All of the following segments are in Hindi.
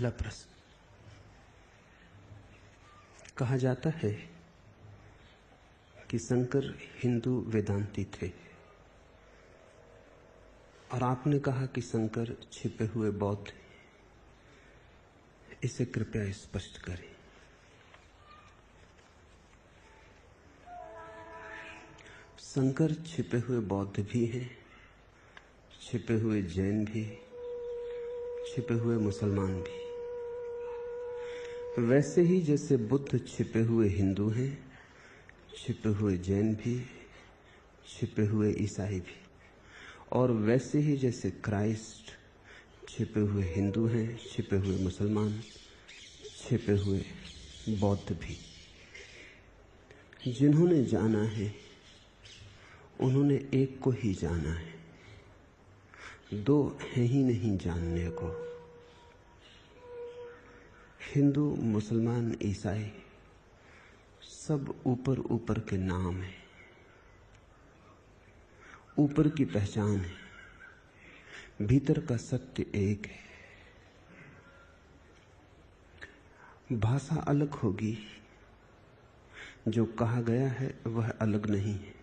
पहला प्रश्न। कहा जाता है कि शंकर हिंदू वेदांती थे और आपने कहा कि शंकर छिपे हुए बौद्ध हैं। इसे कृपया स्पष्ट करें। शंकर छिपे हुए बौद्ध भी हैं, छिपे हुए जैन भी, छिपे हुए मुसलमान भी। वैसे ही जैसे बुद्ध छिपे हुए हिंदू हैं, छिपे हुए जैन भी, छिपे हुए ईसाई भी, और वैसे ही जैसे क्राइस्ट छिपे हुए हिंदू हैं, छिपे हुए मुसलमान, छिपे हुए बौद्ध भी। जिन्होंने जाना है उन्होंने एक को ही जाना है, दो हैं ही नहीं जानने को। हिंदू, मुसलमान, ईसाई सब ऊपर ऊपर के नाम हैं, ऊपर की पहचान है, भीतर का सत्य एक है। भाषा अलग होगी, जो कहा गया है वह अलग नहीं है।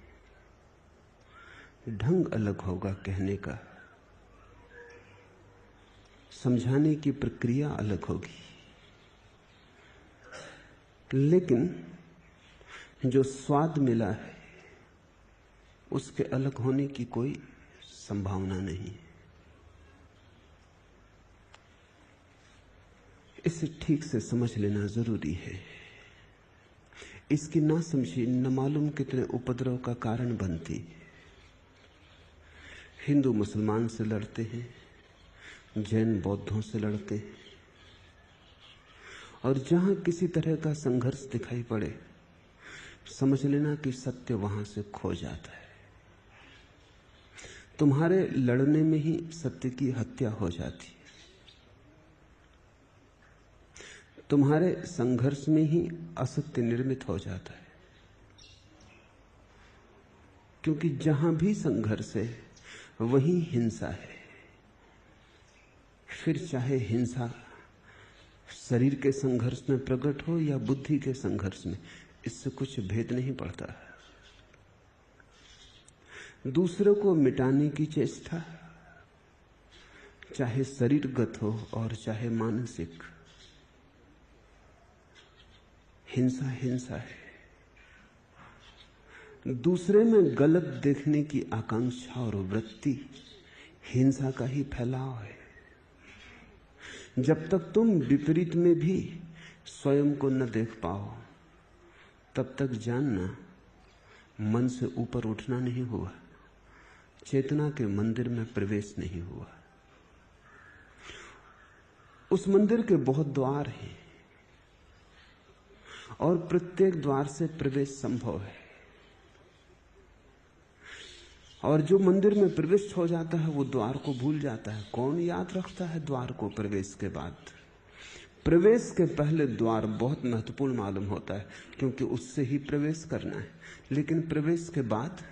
ढंग अलग होगा कहने का, समझाने की प्रक्रिया अलग होगी, लेकिन जो स्वाद मिला है उसके अलग होने की कोई संभावना नहीं है। इसे ठीक से समझ लेना जरूरी है। इसकी ना समझी न मालूम कितने उपद्रव का कारण बनती। हिंदू मुसलमान से लड़ते हैं, जैन बौद्धों से लड़ते हैं, और जहां किसी तरह का संघर्ष दिखाई पड़े समझ लेना कि सत्य वहां से खो जाता है। तुम्हारे लड़ने में ही सत्य की हत्या हो जाती है, तुम्हारे संघर्ष में ही असत्य निर्मित हो जाता है। क्योंकि जहां भी संघर्ष है वहीं हिंसा है। फिर चाहे हिंसा शरीर के संघर्ष में प्रकट हो या बुद्धि के संघर्ष में, इससे कुछ भेद नहीं पड़ता। दूसरे को मिटाने की चेष्टा चाहे शरीरगत हो और चाहे मानसिक, हिंसा हिंसा है। दूसरे में गलत देखने की आकांक्षा और वृत्ति हिंसा का ही फैलाव है। जब तक तुम विपरीत में भी स्वयं को न देख पाओ तब तक जानना मन से ऊपर उठना नहीं हुआ, चेतना के मंदिर में प्रवेश नहीं हुआ। उस मंदिर के बहुत द्वार हैं और प्रत्येक द्वार से प्रवेश संभव है। और जो मंदिर में प्रविष्ट हो जाता है वो द्वार को भूल जाता है। कौन याद रखता है द्वार को प्रवेश के बाद? प्रवेश के पहले द्वार बहुत महत्वपूर्ण मालूम होता है, क्योंकि उससे ही प्रवेश करना है। लेकिन प्रवेश के बाद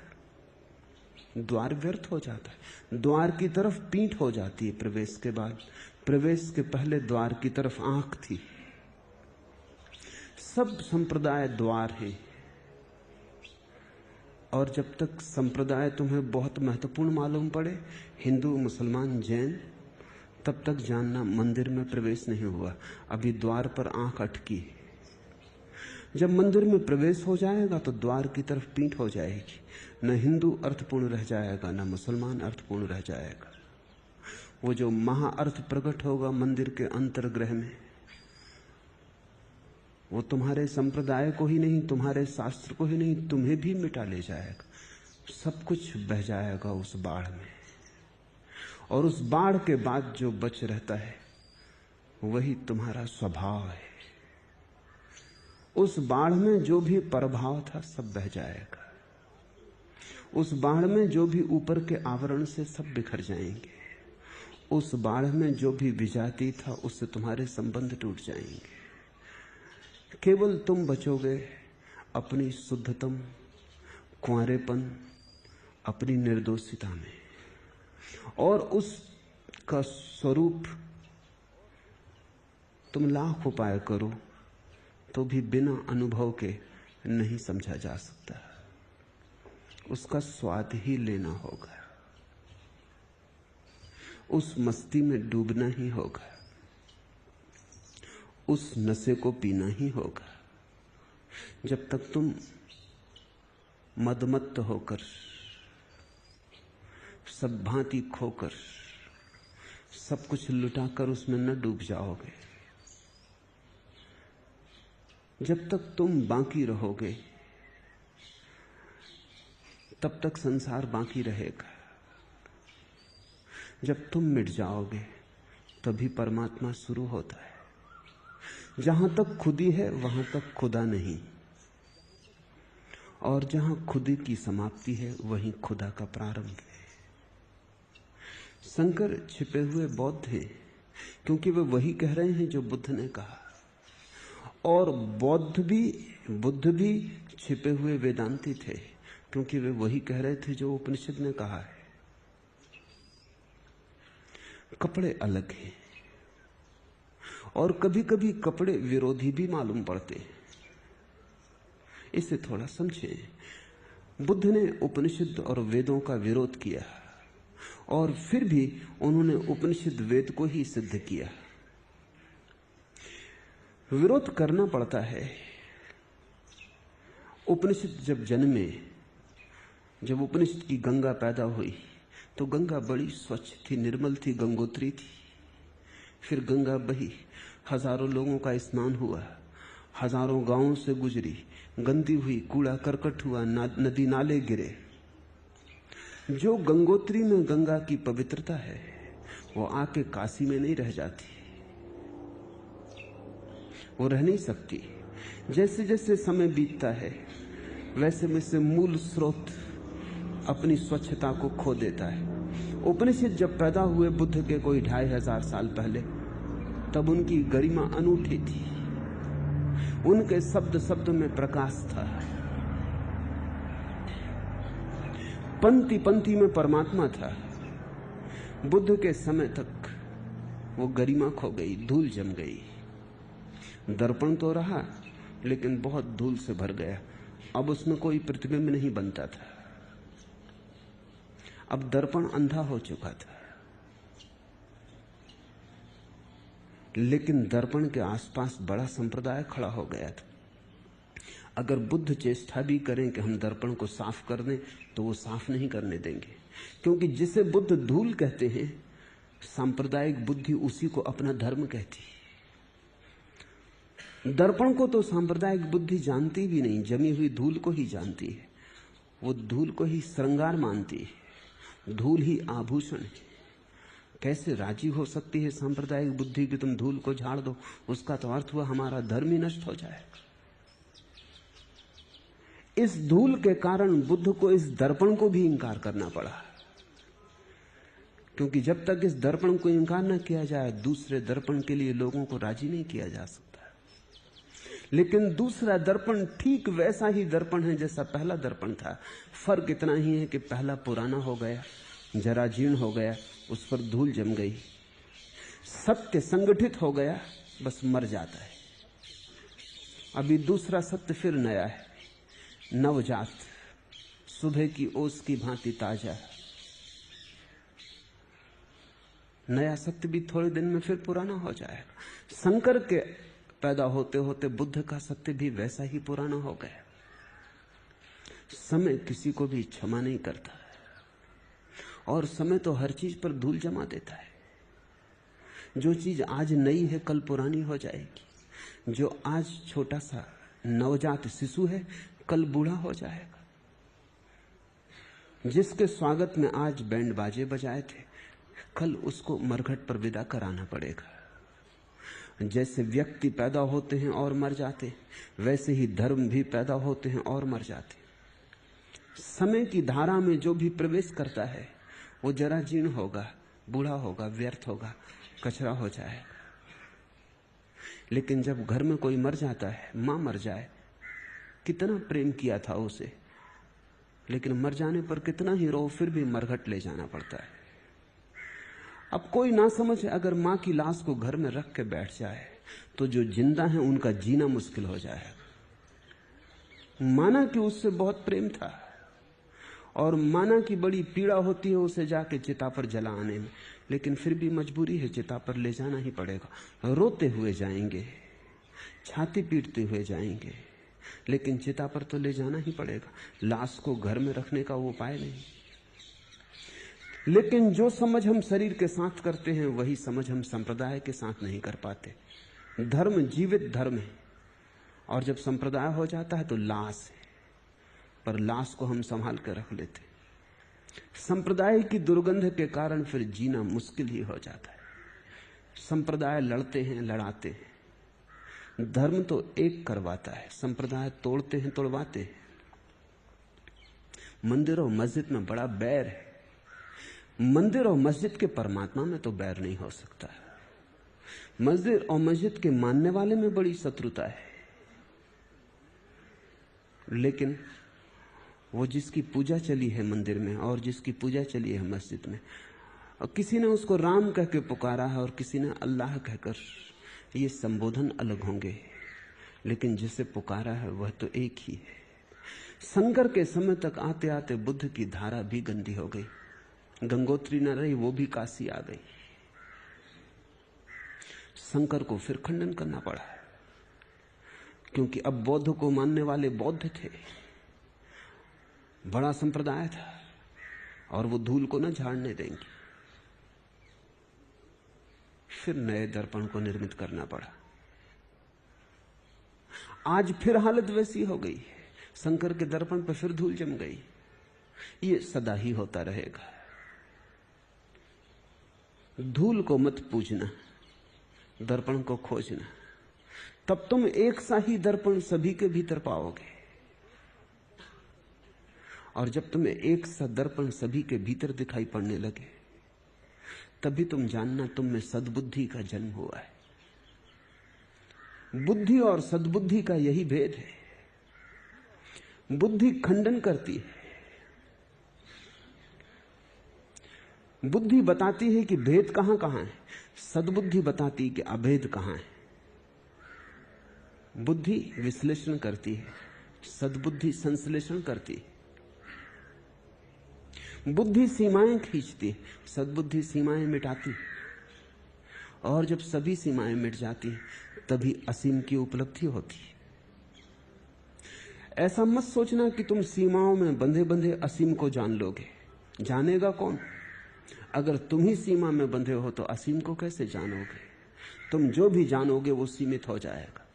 द्वार व्यर्थ हो जाता है, द्वार की तरफ पीठ हो जाती है। प्रवेश के बाद, प्रवेश के पहले द्वार की तरफ आंख थी। सब संप्रदाय द्वार हैं, और जब तक संप्रदाय तुम्हें बहुत महत्वपूर्ण मालूम पड़े, हिंदू, मुसलमान, जैन, तब तक जानना मंदिर में प्रवेश नहीं हुआ, अभी द्वार पर आंख अटकी। जब मंदिर में प्रवेश हो जाएगा तो द्वार की तरफ पीठ हो जाएगी। न हिंदू अर्थपूर्ण रह जाएगा, न मुसलमान अर्थपूर्ण रह जाएगा। वो जो महाअर्थ प्रकट होगा मंदिर के अंतर्ग्रह में, वो तुम्हारे संप्रदाय को ही नहीं, तुम्हारे शास्त्र को ही नहीं, तुम्हें भी मिटा ले जाएगा। सब कुछ बह जाएगा उस बाढ़ में, और उस बाढ़ के बाद जो बच रहता है वही तुम्हारा स्वभाव है। उस बाढ़ में जो भी प्रभाव था सब बह जाएगा। उस बाढ़ में जो भी ऊपर के आवरण से सब बिखर जाएंगे। उस बाढ़ में जो भी विजाती था उससे तुम्हारे संबंध टूट जाएंगे। केवल तुम बचोगे अपनी शुद्धतम कुंवारेपन, अपनी निर्दोषिता में, और उसका स्वरूप तुम लाख उपाय करो तो भी बिना अनुभव के नहीं समझा जा सकता। उसका स्वाद ही लेना होगा, उस मस्ती में डूबना ही होगा, उस नशे को पीना ही होगा। जब तक तुम मदमत्त होकर, सब भांति खोकर, सब कुछ लुटाकर उसमें न डूब जाओगे, जब तक तुम बाकी रहोगे तब तक संसार बाकी रहेगा। जब तुम मिट जाओगे तभी परमात्मा शुरू होता है। जहां तक खुदी है वहां तक खुदा नहीं, और जहां खुदी की समाप्ति है वहीं खुदा का प्रारंभ है। शंकर छिपे हुए बौद्ध हैं क्योंकि वे वही कह रहे हैं जो बुद्ध ने कहा, और बुद्ध भी छिपे हुए वेदांती थे क्योंकि वे वही कह रहे थे जो उपनिषद ने कहा है। कपड़े अलग हैं और कभी कभी कपड़े विरोधी भी मालूम पड़ते हैं। इसे थोड़ा समझें। बुद्ध ने उपनिषद और वेदों का विरोध किया और फिर भी उन्होंने उपनिषद वेद को ही सिद्ध किया। विरोध करना पड़ता है। उपनिषद जब जन्मे, जब उपनिषद की गंगा पैदा हुई तो गंगा बड़ी स्वच्छ थी, निर्मल थी, गंगोत्री थी। फिर गंगा बही, हजारों लोगों का स्नान हुआ, हजारों गांवों से गुजरी, गंदी हुई, कूड़ा करकट हुआ, नदी नाले गिरे। जो गंगोत्री में गंगा की पवित्रता है वो आके काशी में नहीं रह जाती, वो रह नहीं सकती। जैसे जैसे समय बीतता है वैसे वैसे मूल स्रोत अपनी स्वच्छता को खो देता है। उपनिषद जब पैदा हुए बुद्ध के कोई 2500 साल पहले, तब उनकी गरिमा अनूठी थी। उनके शब्द शब्द में प्रकाश था, पंक्ति पंक्ति में परमात्मा था। बुद्ध के समय तक वो गरिमा खो गई, धूल जम गई। दर्पण तो रहा लेकिन बहुत धूल से भर गया। अब उसमें कोई प्रतिबिंब नहीं बनता था। अब दर्पण अंधा हो चुका था, लेकिन दर्पण के आसपास बड़ा संप्रदाय खड़ा हो गया था। अगर बुद्ध चेष्टा भी करें कि हम दर्पण को साफ कर दें तो वो साफ नहीं करने देंगे, क्योंकि जिसे बुद्ध धूल कहते हैं सांप्रदायिक बुद्धि उसी को अपना धर्म कहती है। दर्पण को तो सांप्रदायिक बुद्धि जानती भी नहीं, जमी हुई धूल को ही जानती है। वो धूल को ही श्रृंगार मानती है, धूल ही आभूषण है। कैसे राजी हो सकती है सांप्रदायिक बुद्धि कि तुम धूल को झाड़ दो? उसका तो अर्थ हुआ हमारा धर्म ही नष्ट हो जाए। इस धूल के कारण बुद्ध को इस दर्पण को भी इंकार करना पड़ा, क्योंकि जब तक इस दर्पण को इंकार न किया जाए दूसरे दर्पण के लिए लोगों को राजी नहीं किया जा सकता। लेकिन दूसरा दर्पण ठीक वैसा ही दर्पण है जैसा पहला दर्पण था। फर्क इतना ही है कि पहला पुराना हो गया, जरा जीर्ण हो गया, उस पर धूल जम गई। सत्य संगठित हो गया, बस मर जाता है। अभी दूसरा सत्य फिर नया है, नवजात, सुबह की ओस की भांति ताजा। नया सत्य भी थोड़े दिन में फिर पुराना हो जाएगा। शंकर के पैदा होते होते बुद्ध का सत्य भी वैसा ही पुराना हो गया। समय किसी को भी क्षमा नहीं करता है, और समय तो हर चीज पर धूल जमा देता है। जो चीज आज नई है कल पुरानी हो जाएगी। जो आज छोटा सा नवजात शिशु है कल बूढ़ा हो जाएगा। जिसके स्वागत में आज बैंड बाजे बजाए थे कल उसको मरघट पर विदा कराना पड़ेगा। जैसे व्यक्ति पैदा होते हैं और मर जाते, वैसे ही धर्म भी पैदा होते हैं और मर जाते। समय की धारा में जो भी प्रवेश करता है वो जरा जीर्ण होगा, बूढ़ा होगा, व्यर्थ होगा, कचरा हो जाएगा। लेकिन जब घर में कोई मर जाता है, मां मर जाए, कितना प्रेम किया था उसे, लेकिन मर जाने पर कितना ही रो, फिर भी मरघट ले जाना पड़ता है। अब कोई ना समझ अगर मां की लाश को घर में रख के बैठ जाए तो जो जिंदा हैं उनका जीना मुश्किल हो जाएगा। माना कि उससे बहुत प्रेम था और माना कि बड़ी पीड़ा होती है उसे जाके चिता पर जला आने में, लेकिन फिर भी मजबूरी है, चिता पर ले जाना ही पड़ेगा। रोते हुए जाएंगे, छाती पीटते हुए जाएंगे, लेकिन चिता पर तो ले जाना ही पड़ेगा। लाश को घर में रखने का वो उपाय नहीं। लेकिन जो समझ हम शरीर के साथ करते हैं वही समझ हम संप्रदाय के साथ नहीं कर पाते। धर्म जीवित धर्म है, और जब संप्रदाय हो जाता है तो लाश है, पर लाश को हम संभाल कर रख लेते। संप्रदाय की दुर्गंध के कारण फिर जीना मुश्किल ही हो जाता है। संप्रदाय लड़ते हैं, लड़ाते हैं। धर्म तो एक करवाता है, संप्रदाय तोड़ते हैं, तोड़वाते हैं। मंदिर और मस्जिद में बड़ा बैर है। मंदिर और मस्जिद के परमात्मा में तो बैर नहीं हो सकता। मंदिर और मस्जिद के मानने वाले में बड़ी शत्रुता है, लेकिन वो जिसकी पूजा चली है मंदिर में और जिसकी पूजा चली है मस्जिद में, और किसी ने उसको राम कह के पुकारा है और किसी ने अल्लाह कहकर, ये संबोधन अलग होंगे, लेकिन जिसे पुकारा है वह तो एक ही है। संकर के समय तक आते आते बुद्ध की धारा भी गंदी हो गई। गंगोत्री न रही, वो भी काशी आ गई। शंकर को फिर खंडन करना पड़ा, क्योंकि अब बौद्ध को मानने वाले बौद्ध थे, बड़ा संप्रदाय था, और वो धूल को न झाड़ने देंगे। फिर नए दर्पण को निर्मित करना पड़ा। आज फिर हालत वैसी हो गई, शंकर के दर्पण पर फिर धूल जम गई। ये सदा ही होता रहेगा। धूल को मत पूजना, दर्पण को खोजना, तब तुम एक सा ही दर्पण सभी के भीतर पाओगे। और जब तुम्हें एक सा दर्पण सभी के भीतर दिखाई पड़ने लगे, तभी तुम जानना तुम में सद्बुद्धि का जन्म हुआ है। बुद्धि और सद्बुद्धि का यही भेद है। बुद्धि खंडन करती है, बुद्धि बताती है कि भेद कहां कहां है, सद्बुद्धि बताती है कि अभेद कहां है। बुद्धि विश्लेषण करती है, सद्बुद्धि संश्लेषण करती है। बुद्धि सीमाएं खींचती है, सद्बुद्धि सीमाएं मिटाती है। और जब सभी सीमाएं मिट जाती हैं, तभी असीम की उपलब्धि होती है। ऐसा मत सोचना कि तुम सीमाओं में बंधे बंधे असीम को जान लोगे। जानेगा कौन? अगर तुम ही सीमा में बंधे हो तो असीम को कैसे जानोगे? तुम जो भी जानोगे वो सीमित हो जाएगा।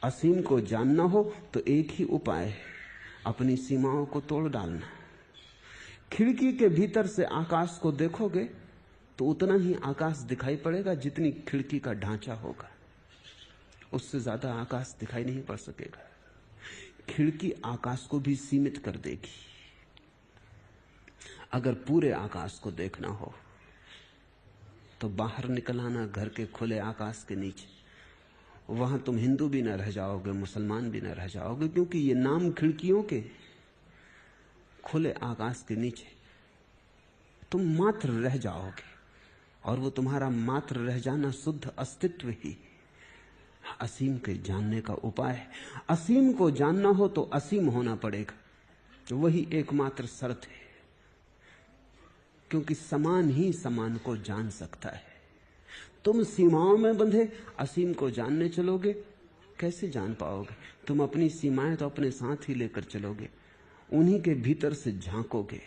असीम को जानना हो तो एक ही उपाय है, अपनी सीमाओं को तोड़ डालना। खिड़की के भीतर से आकाश को देखोगे तो उतना ही आकाश दिखाई पड़ेगा जितनी खिड़की का ढांचा होगा, उससे ज्यादा आकाश दिखाई नहीं पड़ सकेगा। खिड़की आकाश को भी सीमित कर देगी। अगर पूरे आकाश को देखना हो तो बाहर निकल आना घर के खुले आकाश के नीचे। वहां तुम हिंदू भी न रह जाओगे, मुसलमान भी न रह जाओगे, क्योंकि ये नाम खिड़कियों के। खुले आकाश के नीचे तुम मात्र रह जाओगे, और वो तुम्हारा मात्र रह जाना शुद्ध अस्तित्व ही असीम के जानने का उपाय है। असीम को जानना हो तो असीम होना पड़ेगा, वही एकमात्र शर्त है, क्योंकि समान ही समान को जान सकता है। तुम सीमाओं में बंधे असीम को जानने चलोगे, कैसे जान पाओगे? तुम अपनी सीमाएं तो अपने साथ ही लेकर चलोगे, उन्हीं के भीतर से झांकोगे,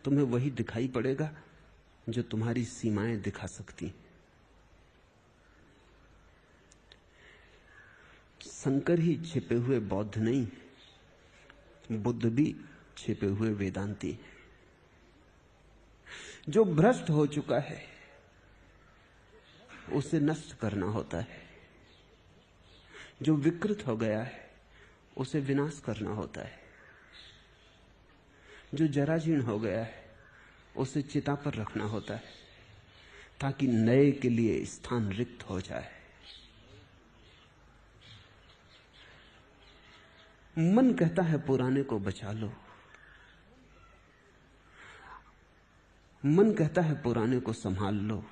तुम्हें वही दिखाई पड़ेगा जो तुम्हारी सीमाएं दिखा सकती। शंकर ही छिपे हुए बौद्ध नहीं, बुद्ध भी छिपे हुए वेदांती हैं। जो भ्रष्ट हो चुका है उसे नष्ट करना होता है, जो विकृत हो गया है उसे विनाश करना होता है, जो जराजीर्ण हो गया है उसे चिता पर रखना होता है, ताकि नए के लिए स्थान रिक्त हो जाए। मन कहता है पुराने को बचा लो, मन कहता है पुराने को संभाल लो,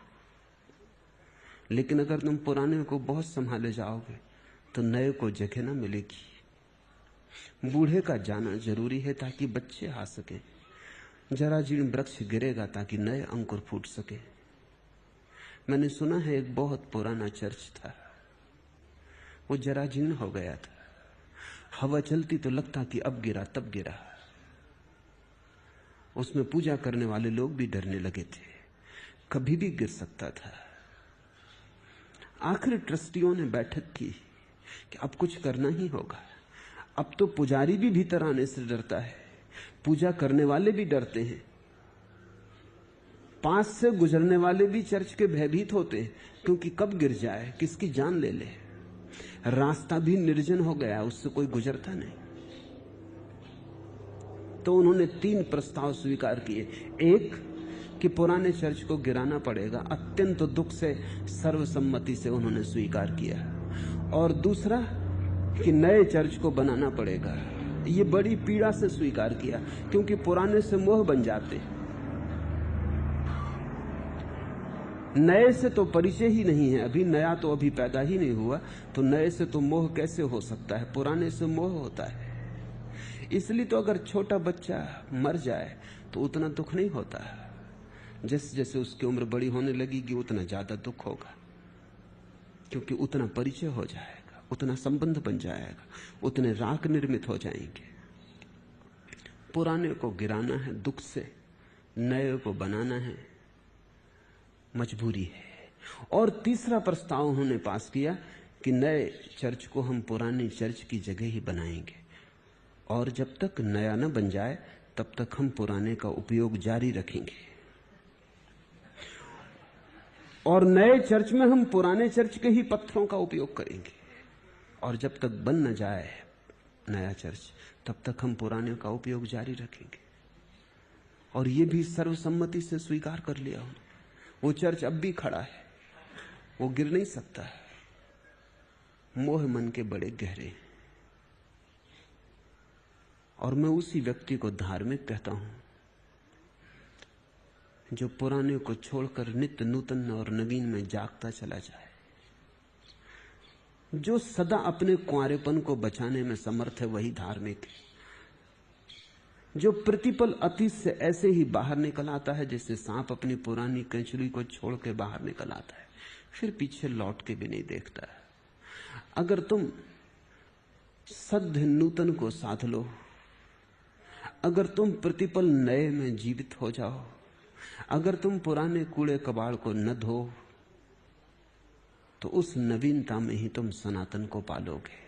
लेकिन अगर तुम पुराने को बहुत संभाले जाओगे तो नए को जगह ना मिलेगी। बूढ़े का जाना जरूरी है ताकि बच्चे आ सकें। जरा जीर्ण वृक्ष गिरेगा ताकि नए अंकुर फूट सके। मैंने सुना है एक बहुत पुराना चर्च था, वो जरा जीर्ण हो गया था। हवा चलती तो लगता कि अब गिरा तब गिरा। उसमें पूजा करने वाले लोग भी डरने लगे थे, कभी भी गिर सकता था। आखिर ट्रस्टियों ने बैठक की कि अब कुछ करना ही होगा। अब तो पुजारी भी भीतर आने से डरता है, पूजा करने वाले भी डरते हैं, पास से गुजरने वाले भी चर्च के भयभीत होते हैं, क्योंकि कब गिर जाए, किसकी जान ले ले। रास्ता भी निर्जन हो गया, उससे कोई गुजरता नहीं। तो उन्होंने 3 प्रस्ताव स्वीकार किए। एक कि पुराने चर्च को गिराना पड़ेगा, अत्यंत दुख से सर्वसम्मति से उन्होंने स्वीकार किया। और दूसरा कि नए चर्च को बनाना पड़ेगा। ये बड़ी पीड़ा से स्वीकार किया, क्योंकि पुराने से मोह बन जाते। नए से तो परिचय ही नहीं है, अभी नया तो अभी पैदा ही नहीं हुआ, तो नए से तो मोह कैसे हो सकता है? पुराने से मोह होता है। इसलिए तो अगर छोटा बच्चा मर जाए तो उतना दुख नहीं होता। जैसे जैसे उसकी उम्र बड़ी होने लगेगी उतना ज्यादा दुख होगा, क्योंकि उतना परिचय हो जाएगा, उतना संबंध बन जाएगा, उतने राग निर्मित हो जाएंगे। पुराने को गिराना है दुख से, नए को बनाना है मजबूरी है। और तीसरा प्रस्ताव उन्होंने पास किया कि नए चर्च को हम पुरानी चर्च की जगह ही बनाएंगे, और जब तक नया न बन जाए तब तक हम पुराने का उपयोग जारी रखेंगे। और नए चर्च में हम पुराने चर्च के ही पत्थरों का उपयोग करेंगे, और जब तक बन न जाए नया चर्च तब तक हम पुराने का उपयोग जारी रखेंगे। और ये भी सर्वसम्मति से स्वीकार कर लिया उन्होंने। वो चर्च अब भी खड़ा है, वो गिर नहीं सकता। मोह मन के बड़े गहरे हैं। और मैं उसी व्यक्ति को धार्मिक कहता हूं जो पुराने को छोड़कर नित्य नूतन और नवीन में जागता चला जाए, जो सदा अपने कुंवारेपन को बचाने में समर्थ है, वही धार्मिक है। जो प्रतिपल अतीत से ऐसे ही बाहर निकल आता है जैसे सांप अपनी पुरानी कैंचुली को छोड़ के बाहर निकल आता है, फिर पीछे लौट के भी नहीं देखता है। अगर तुम सद्य नूतन को साध लो, अगर तुम प्रतिपल नए में जीवित हो जाओ, अगर तुम पुराने कूड़े कबाड़ को न धो, तो उस नवीनता में ही तुम सनातन को पालोगे।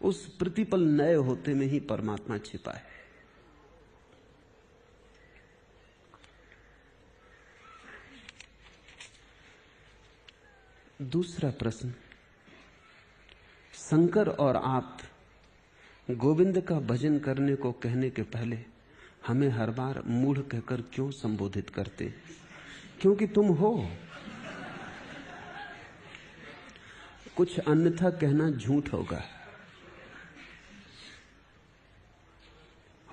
उस प्रतिपल नए होते में ही परमात्मा छिपा है। दूसरा प्रश्न, शंकर और आप गोविंद का भजन करने को कहने के पहले हमें हर बार मूढ़ कहकर क्यों संबोधित करते? क्योंकि तुम हो। कुछ अन्यथा कहना झूठ होगा।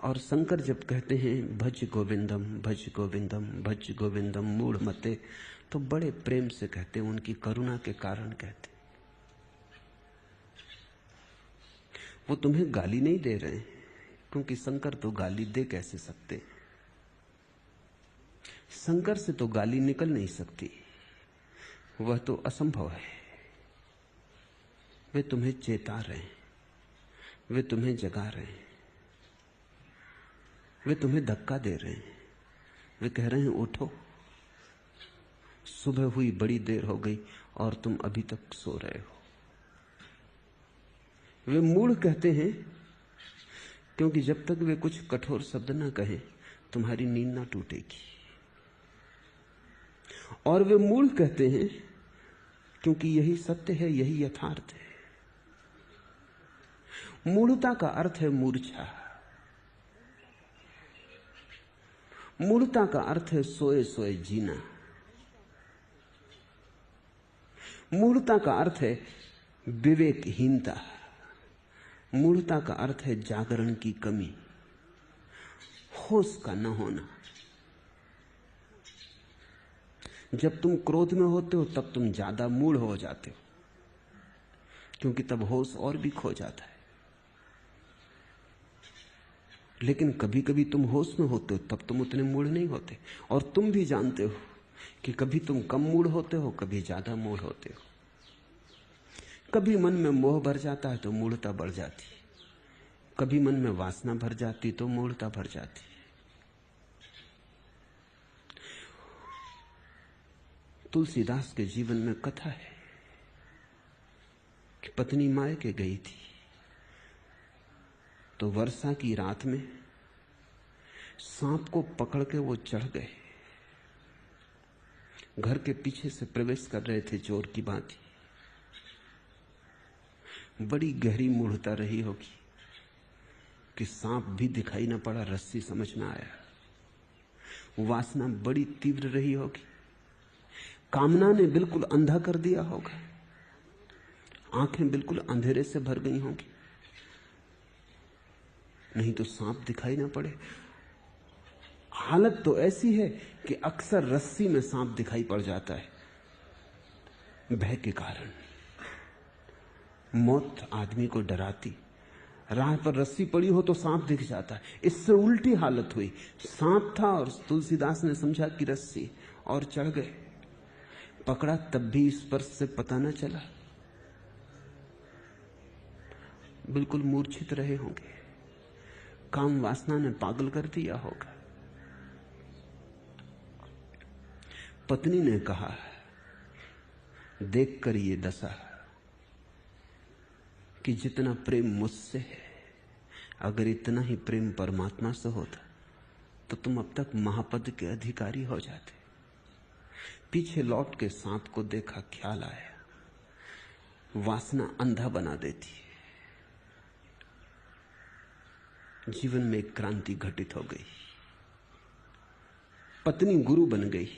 और शंकर जब कहते हैं भज गोविंदम भज गोविंदम भज गोविंदम मूढ़ मते, तो बड़े प्रेम से कहते हैं, उनकी करुणा के कारण कहते। वो तुम्हें गाली नहीं दे रहे हैं, क्योंकि शंकर तो गाली दे कैसे सकते? शंकर से तो गाली निकल नहीं सकती, वह तो असंभव है। वे तुम्हें चेता रहे हैं, वे तुम्हें जगा रहे हैं, वे तुम्हें धक्का दे रहे हैं। वे कह रहे हैं उठो, सुबह हुई, बड़ी देर हो गई और तुम अभी तक सो रहे हो। वे मूढ़ कहते हैं क्योंकि जब तक वे कुछ कठोर शब्द ना कहें तुम्हारी नींद ना टूटेगी। और वे मूढ़ कहते हैं क्योंकि यही सत्य है, यही यथार्थ है। मूढ़ता का अर्थ है मूर्छा। मूढ़ता का अर्थ है सोए सोए जीना। मूढ़ता का अर्थ है विवेकहीनता। मूढ़ता का अर्थ है जागरण की कमी, होश का न होना। जब तुम क्रोध में होते हो तब तुम ज्यादा मूढ़ हो जाते हो, क्योंकि तब होश और भी खो जाता है। लेकिन कभी कभी तुम होश में होते हो तब तुम उतने मूढ़ नहीं होते। और तुम भी जानते हो कि कभी तुम कम मूढ़ होते हो, कभी ज्यादा मूढ़ होते हो। कभी मन में मोह भर जाता है तो मूढ़ता बढ़ जाती, कभी मन में वासना भर जाती तो मूढ़ता भर जाती। तुलसीदास के जीवन में कथा है कि पत्नी मायके गई थी तो वर्षा की रात में सांप को पकड़ के वो चढ़ गए। घर के पीछे से प्रवेश कर रहे थे चोर की भांति। बड़ी गहरी मूढ़ता रही होगी कि सांप भी दिखाई न पड़ा, रस्सी समझ में आया। वासना बड़ी तीव्र रही होगी, कामना ने बिल्कुल अंधा कर दिया होगा, आंखें बिल्कुल अंधेरे से भर गई होंगी, नहीं तो सांप दिखाई ना पड़े। हालत तो ऐसी है कि अक्सर रस्सी में सांप दिखाई पड़ जाता है, भय के कारण। मौत आदमी को डराती, राह पर रस्सी पड़ी हो तो सांप दिख जाता है। इससे उल्टी हालत हुई, सांप था और तुलसीदास ने समझा कि रस्सी, और चढ़ गए। पकड़ा तब भी स्पर्श से पता न चला, बिल्कुल मूर्छित रहे होंगे, काम वासना ने पागल कर दिया होगा। पत्नी ने कहा, देखकर ये दशा कि जितना प्रेम मुझसे है, अगर इतना ही प्रेम परमात्मा से होता तो तुम अब तक महापद के अधिकारी हो जाते। पीछे लौट के सांप को देखा, ख्याल आया, वासना अंधा बना देती है। जीवन में एक क्रांति घटित हो गई, पत्नी गुरु बन गई,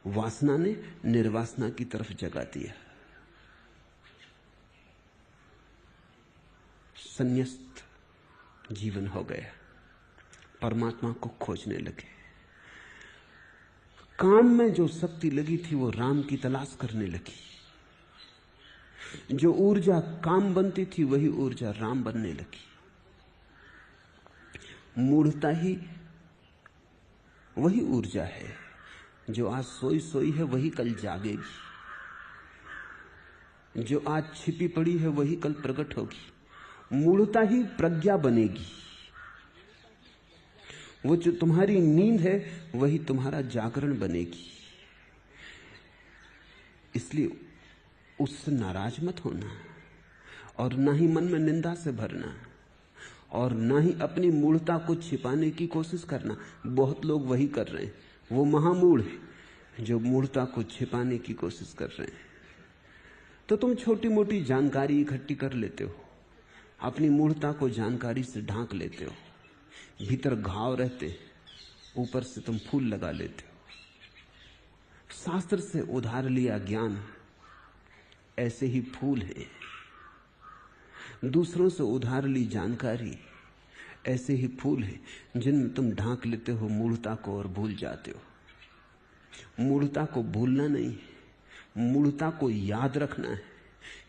वासना ने निर्वासना की तरफ जगा दिया। संन्यास्त जीवन हो गया, परमात्मा को खोजने लगे। काम में जो शक्ति लगी थी वो राम की तलाश करने लगी। जो ऊर्जा काम बनती थी वही ऊर्जा राम बनने लगी। मूढ़ता ही वही ऊर्जा है जो आज सोई सोई है, वही कल जागेगी। जो आज छिपी पड़ी है वही कल प्रकट होगी। मूढ़ता ही प्रज्ञा बनेगी। वो जो तुम्हारी नींद है वही तुम्हारा जागरण बनेगी। इसलिए उससे नाराज मत होना, और ना ही मन में निंदा से भरना, और ना ही अपनी मूढ़ता को छिपाने की कोशिश करना। बहुत लोग वही कर रहे हैं। वो महामूढ़ हैं जो मूढ़ता को छिपाने की कोशिश कर रहे हैं। तो तुम छोटी मोटी जानकारी इकट्ठी कर लेते हो, अपनी मूढ़ता को जानकारी से ढांक लेते हो। भीतर घाव रहते, ऊपर से तुम फूल लगा लेते हो। शास्त्र से उधार लिया ज्ञान ऐसे ही फूल है, दूसरों से उधार ली जानकारी ऐसे ही फूल है, जिनमें तुम ढांक लेते हो मूढ़ता को और भूल जाते हो। मूढ़ता को भूलना नहीं है, मूढ़ता को याद रखना है,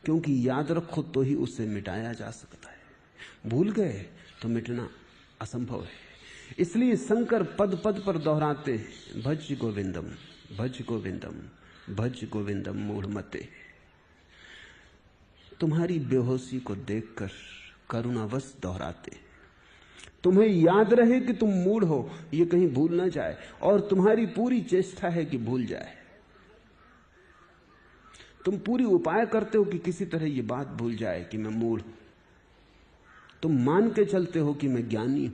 क्योंकि याद रखो तो ही उसे मिटाया जा सकता है। भूल गए तो मिटना असंभव है। इसलिए शंकर पद पद पर दोहराते हैं, भज गोविंदम भज गोविंदम भज गोविंदम मूढ़मते। तुम्हारी बेहोशी को देखकर करुणावश दोहराते, तुम्हें याद रहे कि तुम मूढ़ हो, ये कहीं भूल ना जाए, और तुम्हारी पूरी चेष्टा है कि भूल जाए। तुम पूरी उपाय करते हो कि किसी तरह ये बात भूल जाए कि मैं मूढ़ हूं। तुम मान के चलते हो कि मैं ज्ञानी हूं।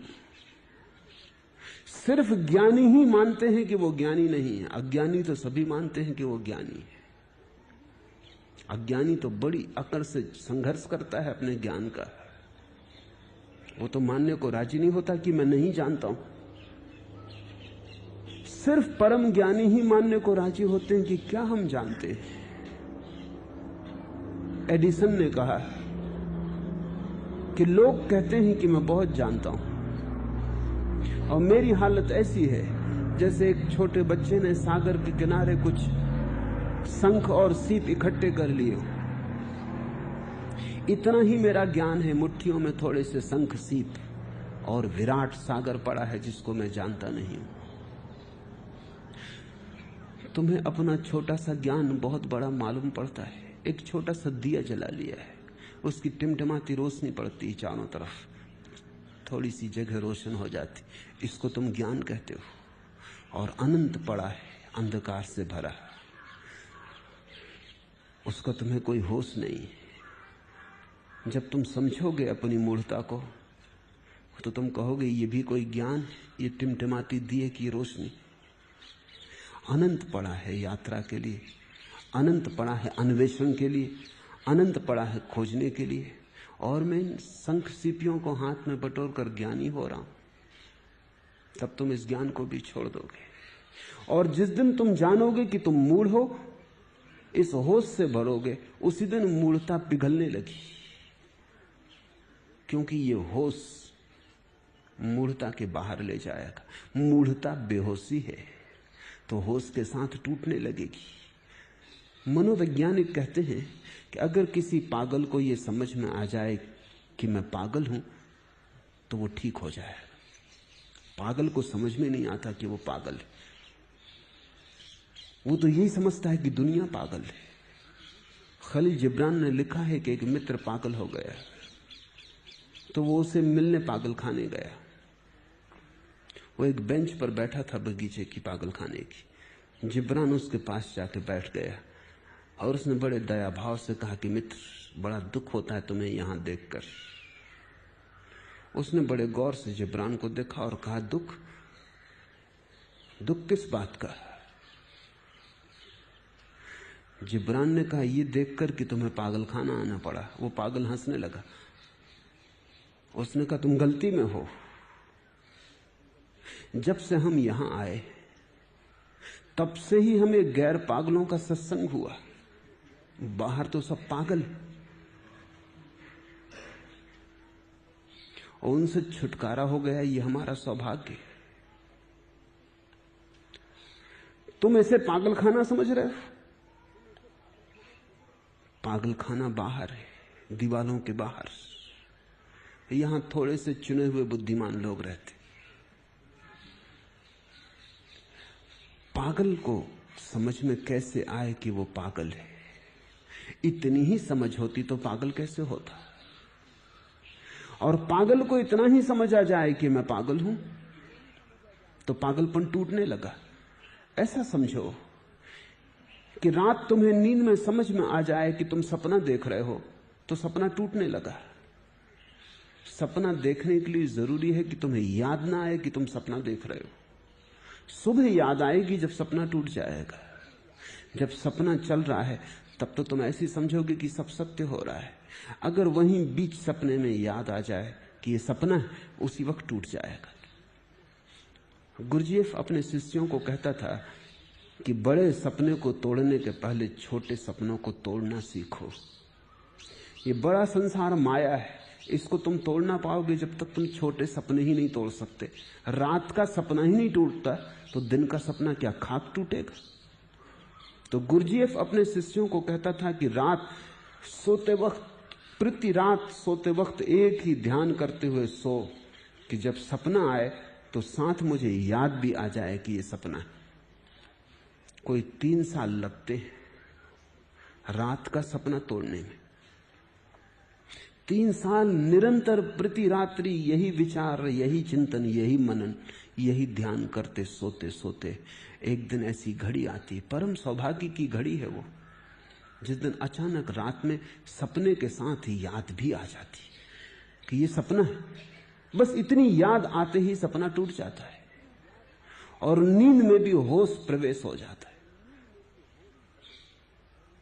सिर्फ ज्ञानी ही मानते हैं कि वो ज्ञानी नहीं है। अज्ञानी तो सभी मानते हैं कि वो ज्ञानी है। अज्ञानी तो बड़ी अकड़ से संघर्ष करता है अपने ज्ञान का। वो तो मानने को राजी नहीं होता कि मैं नहीं जानता हूं। सिर्फ परम ज्ञानी ही मानने को राजी होते हैं कि क्या हम जानते हैं। एडिसन ने कहा कि लोग कहते हैं कि मैं बहुत जानता हूं, और मेरी हालत ऐसी है जैसे एक छोटे बच्चे ने सागर के किनारे कुछ शंख और सीप इकट्ठे कर लिए। इतना ही मेरा ज्ञान है, मुट्ठियों में थोड़े से शंख सीप और विराट सागर पड़ा है जिसको मैं जानता नहीं हूं। तुम्हें अपना छोटा सा ज्ञान बहुत बड़ा मालूम पड़ता है। एक छोटा सा दिया जला लिया है, उसकी टिमटिमाती रोशनी पड़ती चारों तरफ, थोड़ी सी जगह रोशन हो जाती, इसको तुम ज्ञान कहते हो। और अनंत पड़ा है अंधकार से भरा, उसका तुम्हें कोई होश नहीं। जब तुम समझोगे अपनी मूढ़ता को तो तुम कहोगे ये भी कोई ज्ञान, ये टिमटिमाती दिए की रोशनी। अनंत पड़ा है यात्रा के लिए, अनंत पड़ा है अन्वेषण के लिए, अनंत पड़ा है खोजने के लिए। और मैं इन शंख सीपियों को हाथ में बटोर कर ज्ञानी हो रहा हूं, तब तुम इस ज्ञान को भी छोड़ दोगे। और जिस दिन तुम जानोगे कि तुम मूढ़ हो, इस होश से भरोगे, उसी दिन मूढ़ता पिघलने लगी। क्योंकि ये होश मूढ़ता के बाहर ले जाएगा। मूढ़ता बेहोशी है तो होश के साथ टूटने लगेगी। मनोवैज्ञानिक कहते हैं कि अगर किसी पागल को यह समझ में आ जाए कि मैं पागल हूं तो वो ठीक हो जाएगा। पागल को समझ में नहीं आता कि वो पागल है, वो तो यही समझता है कि दुनिया पागल है। खलील जिब्रान ने लिखा है कि एक मित्र पागल हो गया तो वो उसे मिलने पागल खाने गया। वो एक बेंच पर बैठा था बगीचे की पागल खाने की। जिब्रान उसके पास जाके बैठ गया और उसने बड़े दया भाव से कहा कि मित्र, बड़ा दुख होता है तुम्हें यहां देखकर। उसने बड़े गौर से जिब्रान को देखा और कहा, दुख? दुख किस बात का? जिब्रान ने कहा, यह देखकर कि तुम्हें पागल खाना आना पड़ा। वो पागल हंसने लगा। उसने कहा, तुम गलती में हो। जब से हम यहां आए तब से ही हमें गैर पागलों का सत्संग हुआ। बाहर तो सब पागल है और उनसे छुटकारा हो गया, ये हमारा सौभाग्य। तुम ऐसे पागल खाना समझ रहे हो? पागल खाना बाहर है, दीवालों के बाहर। यहां थोड़े से चुने हुए बुद्धिमान लोग रहते। पागल को समझ में कैसे आए कि वो पागल है? इतनी ही समझ होती तो पागल कैसे होता? और पागल को इतना ही समझ आ जाए कि मैं पागल हूं तो पागलपन टूटने लगा। ऐसा समझो कि रात तुम्हें नींद में समझ में आ जाए कि तुम सपना देख रहे हो तो सपना टूटने लगा। सपना देखने के लिए जरूरी है कि तुम्हें याद ना आए कि तुम सपना देख रहे हो। सुबह याद आएगी जब सपना टूट जाएगा। जब सपना चल रहा है तब तो तुम ऐसी समझोगे कि सब सत्य हो रहा है। अगर वहीं बीच सपने में याद आ जाए कि ये सपना है, उसी वक्त टूट जाएगा। गुरजीएफ अपने शिष्यों को कहता था कि बड़े सपने को तोड़ने के पहले छोटे सपनों को तोड़ना सीखो। ये बड़ा संसार माया है, इसको तुम तोड़ ना पाओगे जब तक तुम छोटे सपने ही नहीं तोड़ सकते। रात का सपना ही नहीं टूटता तो दिन का सपना क्या खाक टूटेगा? तो गुरजीएफ अपने शिष्यों को कहता था कि रात सोते वक्त, प्रति रात सोते वक्त एक ही ध्यान करते हुए सो कि जब सपना आए तो साथ मुझे याद भी आ जाए कि ये सपना है। कोई 3 साल लगते हैं रात का सपना तोड़ने में। 3 साल निरंतर प्रति रात्रि यही विचार, यही चिंतन, यही मनन, यही ध्यान करते सोते सोते एक दिन ऐसी घड़ी आती, परम सौभाग्य की घड़ी है वो, जिस दिन अचानक रात में सपने के साथ ही याद भी आ जाती कि ये सपना है। बस इतनी याद आते ही सपना टूट जाता है और नींद में भी होश प्रवेश हो जाता है।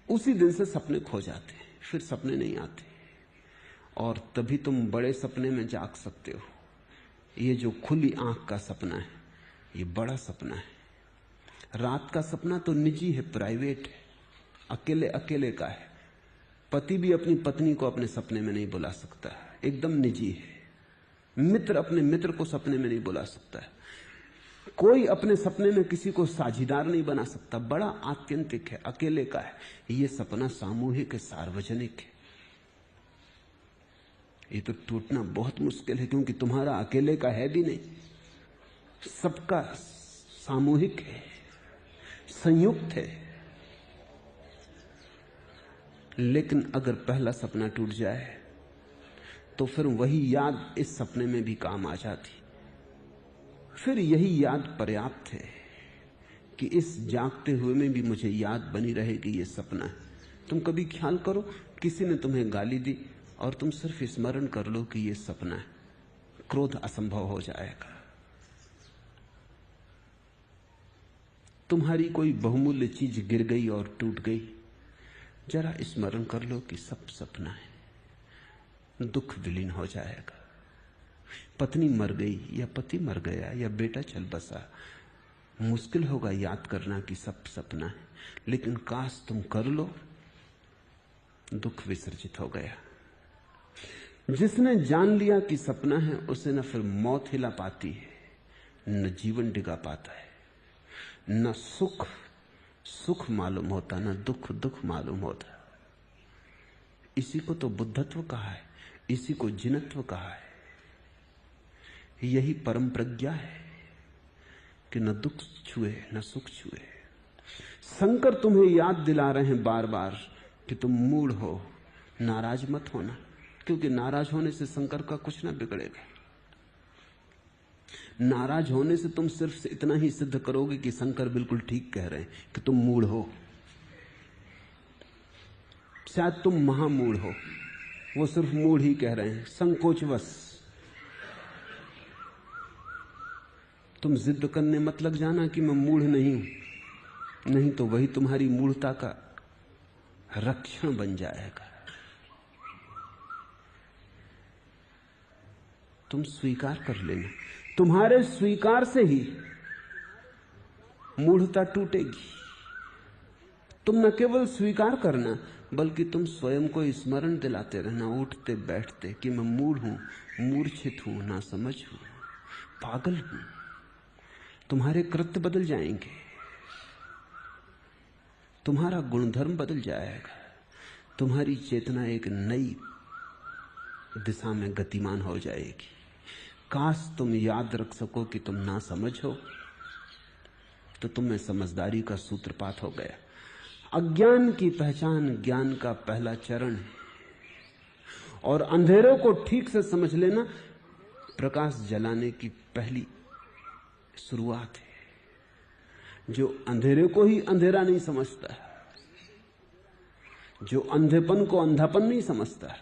उसी दिन से सपने खो जाते हैं, फिर सपने नहीं आते और तभी तुम बड़े सपने में जाग सकते हो। ये जो खुली आंख का सपना है ये बड़ा सपना है। रात का सपना तो निजी है, प्राइवेट है, अकेले अकेले का है। पति भी अपनी पत्नी को अपने सपने में नहीं बुला सकता, एकदम निजी है। मित्र अपने मित्र को सपने में नहीं बुला सकता है। कोई अपने सपने में किसी को साझीदार नहीं बना सकता, बड़ा आत्यंतिक है, अकेले का है। ये सपना सामूहिक है, सार्वजनिक है। ये तो टूटना बहुत मुश्किल है, क्योंकि तुम्हारा अकेले का है भी नहीं, सबका सामूहिक है, संयुक्त है। लेकिन अगर पहला सपना टूट जाए तो फिर वही याद इस सपने में भी काम आ जाती। फिर यही याद पर्याप्त है कि इस जागते हुए में भी मुझे याद बनी रहेगी ये सपना है। तुम कभी ख्याल करो, किसी ने तुम्हें गाली दी और तुम सिर्फ स्मरण कर लो कि ये सपना है, क्रोध असंभव हो जाएगा। तुम्हारी कोई बहुमूल्य चीज गिर गई और टूट गई, जरा स्मरण कर लो कि सब सपना है, दुख विलीन हो जाएगा। पत्नी मर गई या पति मर गया या बेटा चल बसा, मुश्किल होगा याद करना कि सब सपना है, लेकिन काश तुम कर लो, दुख विसर्जित हो गया। जिसने जान लिया कि सपना है, उसे न फिर मौत हिला पाती है, न जीवन डिगा पाता है, न सुख सुख मालूम होता, न दुख दुख मालूम होता। इसी को तो बुद्धत्व कहा है, इसी को जिनत्व कहा है। यही परम प्रज्ञा है कि न दुख छुए न सुख छुए। शंकर तुम्हें याद दिला रहे हैं बार बार कि तुम मूढ़ हो, नाराज मत होना, क्योंकि नाराज होने से शंकर का कुछ ना बिगड़ेगा। नाराज होने से तुम सिर्फ से इतना ही सिद्ध करोगे कि शंकर बिल्कुल ठीक कह रहे हैं कि तुम मूढ़ हो। शायद तुम महामूढ़ हो, वो सिर्फ मूढ़ ही कह रहे हैं, संकोचवश। तुम जिद करने मत लग जाना कि मैं मूढ़ नहीं हूं, नहीं तो वही तुम्हारी मूढ़ता का रक्षण बन जाएगा। तुम स्वीकार कर लेना, तुम्हारे स्वीकार से ही मूढ़ता टूटेगी। तुम न केवल स्वीकार करना, बल्कि तुम स्वयं को स्मरण दिलाते रहना उठते बैठते कि मैं मूढ़ हूं, मूर्छित हूं, ना समझ हूं, पागल हूं। तुम्हारे कृत्य बदल जाएंगे, तुम्हारा गुणधर्म बदल जाएगा, तुम्हारी चेतना एक नई दिशा में गतिमान हो जाएगी। काश तुम याद रख सको कि तुम ना समझ हो, तो तुम्हें समझदारी का सूत्रपात हो गया। अज्ञान की पहचान ज्ञान का पहला चरण है, और अंधेरों को ठीक से समझ लेना प्रकाश जलाने की पहली शुरुआत है। जो अंधेरे को ही अंधेरा नहीं समझता, जो अंधेपन को अंधापन नहीं समझता,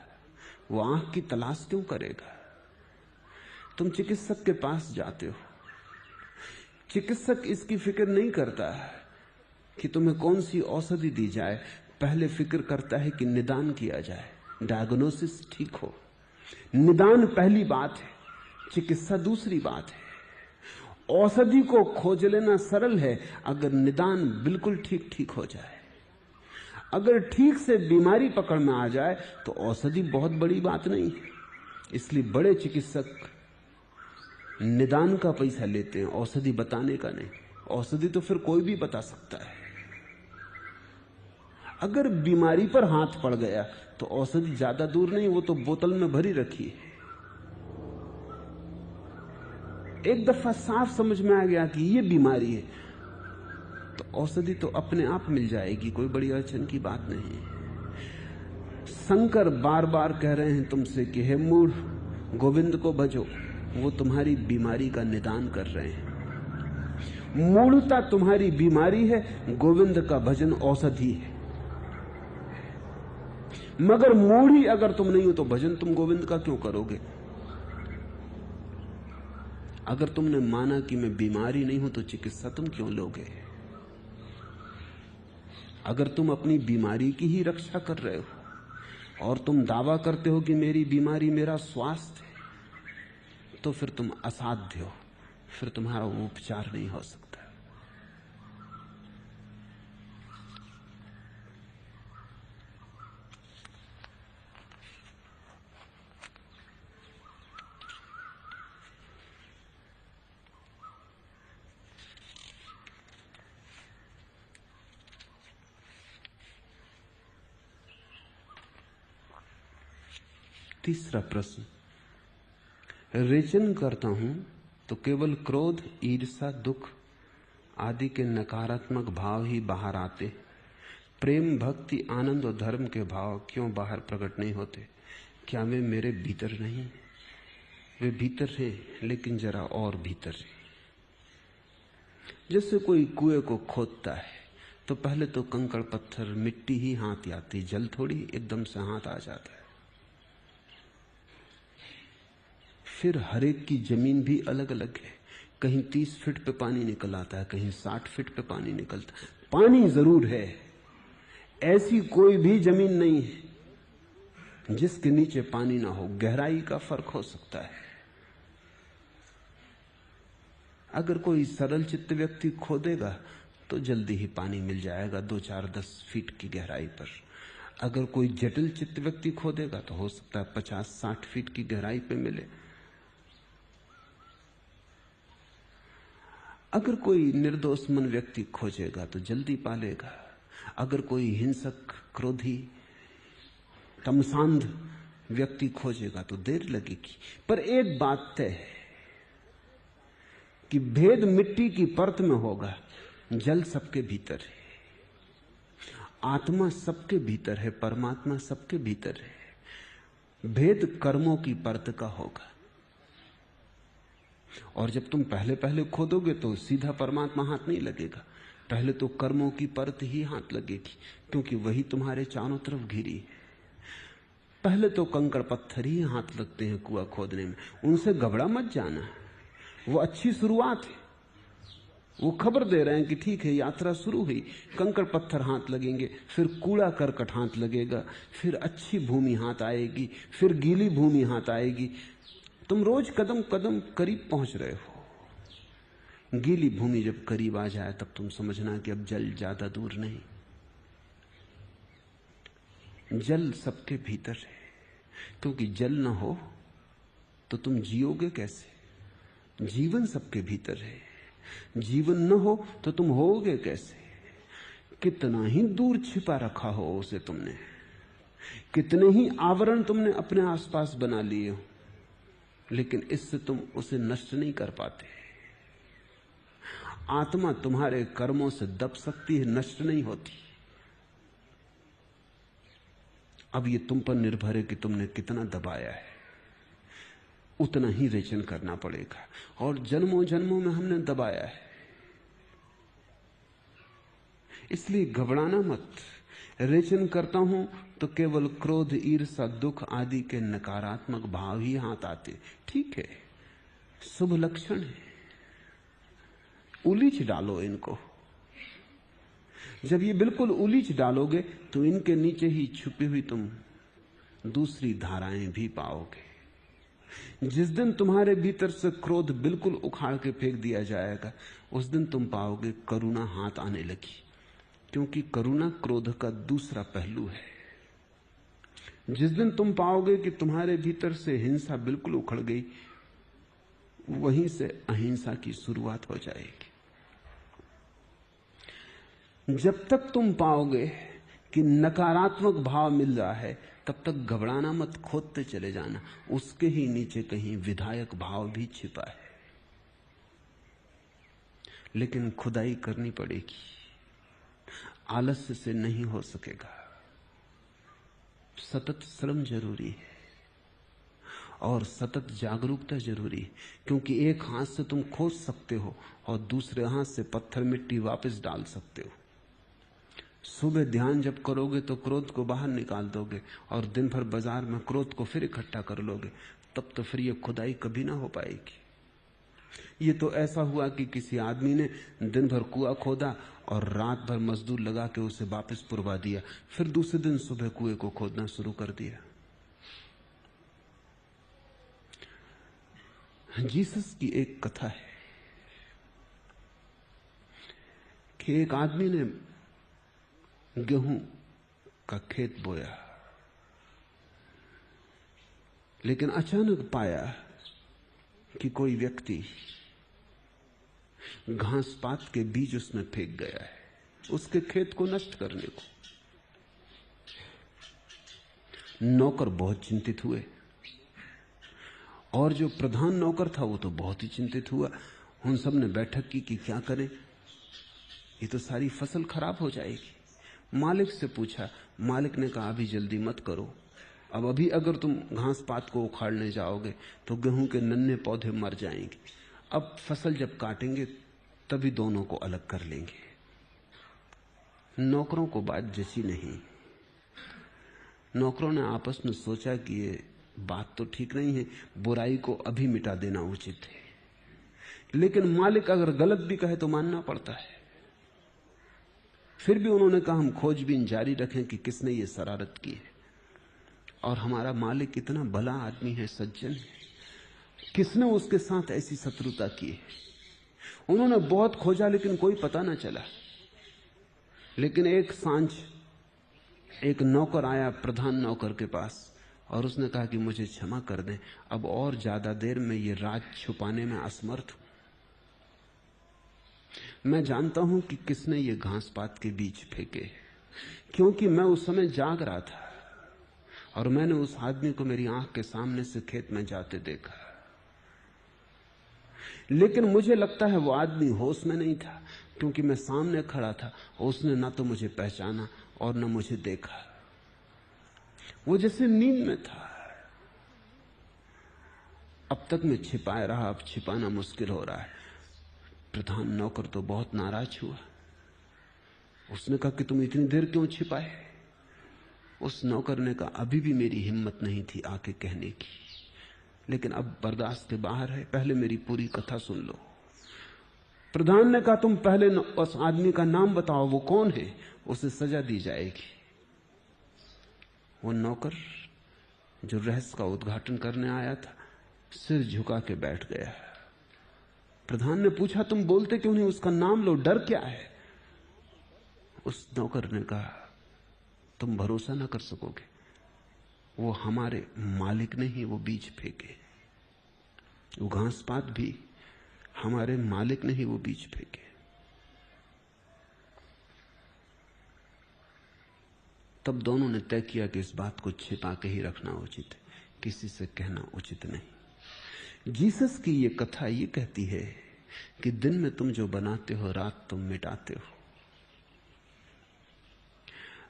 वो आंख की तलाश क्यों करेगा? तुम चिकित्सक के पास जाते हो, चिकित्सक इसकी फिक्र नहीं करता कि तुम्हें कौन सी औषधि दी जाए, पहले फिक्र करता है कि निदान किया जाए, डायग्नोसिस ठीक हो। निदान पहली बात है, चिकित्सा दूसरी बात है। औषधि को खोज लेना सरल है अगर निदान बिल्कुल ठीक ठीक हो जाए। अगर ठीक से बीमारी पकड़ में आ जाए तो औषधि बहुत बड़ी बात नहीं है। इसलिए बड़े चिकित्सक निदान का पैसा लेते हैं, औषधि बताने का नहीं। औषधि तो फिर कोई भी बता सकता है। अगर बीमारी पर हाथ पड़ गया तो औषधि ज्यादा दूर नहीं, वो तो बोतल में भरी रखी है। एक दफा साफ समझ में आ गया कि ये बीमारी है, तो औषधि तो अपने आप मिल जाएगी, कोई बड़ी अड़चन की बात नहीं है। शंकर बार बार कह रहे हैं तुमसे कि हे मूढ़, गोविंद को भजो। वो तुम्हारी बीमारी का निदान कर रहे हैं। मूढ़ता तुम्हारी बीमारी है, गोविंद का भजन औषधि है। मगर मूढ़ ही अगर तुम नहीं हो तो भजन तुम गोविंद का क्यों करोगे? अगर तुमने माना कि मैं बीमारी नहीं हूं तो चिकित्सा तुम क्यों लोगे? अगर तुम अपनी बीमारी की ही रक्षा कर रहे हो और तुम दावा करते हो कि मेरी बीमारी मेरा स्वास्थ्य है, तो फिर तुम असाध्य हो, फिर तुम्हारा उपचार नहीं हो सकता। तीसरा प्रश्न, रेचन करता हूं तो केवल क्रोध, ईर्ष्या, दुख आदि के नकारात्मक भाव ही बाहर आते। प्रेम, भक्ति, आनंद और धर्म के भाव क्यों बाहर प्रकट नहीं होते? क्या वे मेरे भीतर नहीं? वे भीतर हैं, लेकिन जरा और भीतर हैं। जैसे कोई कुएं को खोदता है तो पहले तो कंकड़ पत्थर मिट्टी ही हाथ आती, जल थोड़ी एकदम से हाथ आ जाता है। फिर हर एक की जमीन भी अलग अलग है, कहीं 30 फीट पे पानी निकल आता है, कहीं 60 फीट पे पानी निकलता है। पानी जरूर है, ऐसी कोई भी जमीन नहीं है जिसके नीचे पानी ना हो। गहराई का फर्क हो सकता है। अगर कोई सरल चित्त व्यक्ति खोदेगा तो जल्दी ही पानी मिल जाएगा 2, 4, 10 फीट की गहराई पर। अगर कोई जटिल चित्त व्यक्ति खोदेगा तो हो सकता है 50, 60 फीट की गहराई पे मिले। अगर कोई निर्दोष मन व्यक्ति खोजेगा तो जल्दी पालेगा। अगर कोई हिंसक, क्रोधी, तमसांध व्यक्ति खोजेगा तो देर लगेगी। पर एक बात तय है कि भेद मिट्टी की परत में होगा, जल सबके भीतर है, आत्मा सबके भीतर है, परमात्मा सबके भीतर है। भेद कर्मों की परत का होगा। और जब तुम पहले पहले खोदोगे तो सीधा परमात्मा हाथ नहीं लगेगा, पहले तो कर्मों की परत ही हाथ लगेगी, क्योंकि वही तुम्हारे चारों तरफ घिरी है। पहले तो कंकड़ पत्थर ही हाथ लगते हैं कुआं खोदने में, उनसे घबरा मत जाना। वो अच्छी शुरुआत है, वो खबर दे रहे हैं कि ठीक है, यात्रा शुरू हुई। कंकड़ पत्थर हाथ लगेंगे, फिर कूड़ा करकट हाथ लगेगा, फिर अच्छी भूमि हाथ आएगी, फिर गीली भूमि हाथ आएगी। तुम रोज कदम कदम करीब पहुंच रहे हो। गीली भूमि जब करीब आ जाए तब तुम समझना कि अब जल ज्यादा दूर नहीं। जल सबके भीतर है, क्योंकि जल ना हो तो तुम जियोगे कैसे? जीवन सबके भीतर है, जीवन न हो तो तुम होगे कैसे? कितना ही दूर छिपा रखा हो उसे तुमने, कितने ही आवरण तुमने अपने आसपास बना लिए हो, लेकिन इससे तुम उसे नष्ट नहीं कर पाते। आत्मा तुम्हारे कर्मों से दब सकती है, नष्ट नहीं होती। अब ये तुम पर निर्भर है कि तुमने कितना दबाया है, उतना ही रेचन करना पड़ेगा। और जन्मों जन्मों में हमने दबाया है, इसलिए घबराना मत। रेचन करता हूं तो केवल क्रोध, ईर्ष्या, दुख आदि के नकारात्मक भाव ही हाथ आते। ठीक है, शुभ लक्षण है, उलीच डालो इनको। जब ये बिल्कुल उलीच डालोगे तो इनके नीचे ही छुपी हुई तुम दूसरी धाराएं भी पाओगे। जिस दिन तुम्हारे भीतर से क्रोध बिल्कुल उखाड़ के फेंक दिया जाएगा, उस दिन तुम पाओगे करुणा हाथ आने लगी, क्योंकि करुणा क्रोध का दूसरा पहलू है। जिस दिन तुम पाओगे कि तुम्हारे भीतर से हिंसा बिल्कुल उखड़ गई, वहीं से अहिंसा की शुरुआत हो जाएगी। जब तक तुम पाओगे कि नकारात्मक भाव मिल रहा है, तब तक घबराना मत, खोदते चले जाना। उसके ही नीचे कहीं विधायक भाव भी छिपा है, लेकिन खुदाई करनी पड़ेगी, आलस्य से नहीं हो सकेगा। सतत श्रम जरूरी है और सतत जागरूकता जरूरी है, क्योंकि एक हाथ से तुम खोद सकते हो और दूसरे हाथ से पत्थर मिट्टी वापस डाल सकते हो। सुबह ध्यान जब करोगे तो क्रोध को बाहर निकाल दोगे, और दिन भर बाजार में क्रोध को फिर इकट्ठा कर लोगे, तब तो फिर ये खुदाई कभी ना हो पाएगी। ये तो ऐसा हुआ कि किसी आदमी ने दिन भर कुआं खोदा और रात भर मजदूर लगा के उसे वापस पुरवा दिया, फिर दूसरे दिन सुबह कुएं को खोदना शुरू कर दिया। जीसस की एक कथा है कि एक आदमी ने गेहूं का खेत बोया, लेकिन अचानक पाया कि कोई व्यक्ति घास पात के बीज उसमें फेंक गया है, उसके खेत को नष्ट करने को। नौकर बहुत चिंतित हुए, और जो प्रधान नौकर था वो तो बहुत ही चिंतित हुआ। उन सब ने बैठक की कि क्या करें, ये तो सारी फसल खराब हो जाएगी। मालिक से पूछा, मालिक ने कहा अभी जल्दी मत करो, अब अभी अगर तुम घास पात को उखाड़ने जाओगे तो गेहूं के नन्हे पौधे मर जाएंगे। अब फसल जब काटेंगे तभी दोनों को अलग कर लेंगे। नौकरों को बात जची नहीं। नौकरों ने आपस में सोचा कि ये बात तो ठीक नहीं है, बुराई को अभी मिटा देना उचित है। लेकिन मालिक अगर गलत भी कहे तो मानना पड़ता है। फिर भी उन्होंने कहा हम खोजबीन जारी रखें कि किसने ये शरारत की है। और हमारा मालिक इतना भला आदमी है, सज्जन है, किसने उसके साथ ऐसी शत्रुता की है। उन्होंने बहुत खोजा लेकिन कोई पता ना चला। लेकिन एक सांझ एक नौकर आया प्रधान नौकर के पास और उसने कहा कि मुझे क्षमा कर दें, अब और ज्यादा देर में ये राज छुपाने में असमर्थ हूं। मैं जानता हूं कि किसने ये घास पात के बीज फेंके, क्योंकि मैं उस समय जाग रहा था और मैंने उस आदमी को मेरी आंख के सामने से खेत में जाते देखा। लेकिन मुझे लगता है वो आदमी होश में नहीं था, क्योंकि मैं सामने खड़ा था। उसने ना तो मुझे पहचाना और न मुझे देखा। वो जैसे नींद में था। अब तक मैं छिपाए रहा, अब छिपाना मुश्किल हो रहा है। प्रधान नौकर तो बहुत नाराज हुआ। उसने कहा कि तुम इतनी देर क्यों छिपाए? उस नौकर ने कहा अभी भी मेरी हिम्मत नहीं थी आके कहने की, लेकिन अब बर्दाश्त के बाहर है, पहले मेरी पूरी कथा सुन लो। प्रधान ने कहा तुम पहले उस आदमी का नाम बताओ, वो कौन है, उसे सजा दी जाएगी। वो नौकर जो रहस्य का उद्घाटन करने आया था सिर झुका के बैठ गया। प्रधान ने पूछा तुम बोलते क्यों नहीं, उसका नाम लो, डर क्या है? उस नौकर ने कहा तुम भरोसा ना कर सकोगे, वो हमारे मालिक ने ही वो बीज फेंके। वो घास पात भी हमारे मालिक ने ही वो बीज फेंके। तब दोनों ने तय किया कि इस बात को छिपा के ही रखना उचित है, किसी से कहना उचित नहीं। जीसस की ये कथा ये कहती है कि दिन में तुम जो बनाते हो रात तुम मिटाते हो।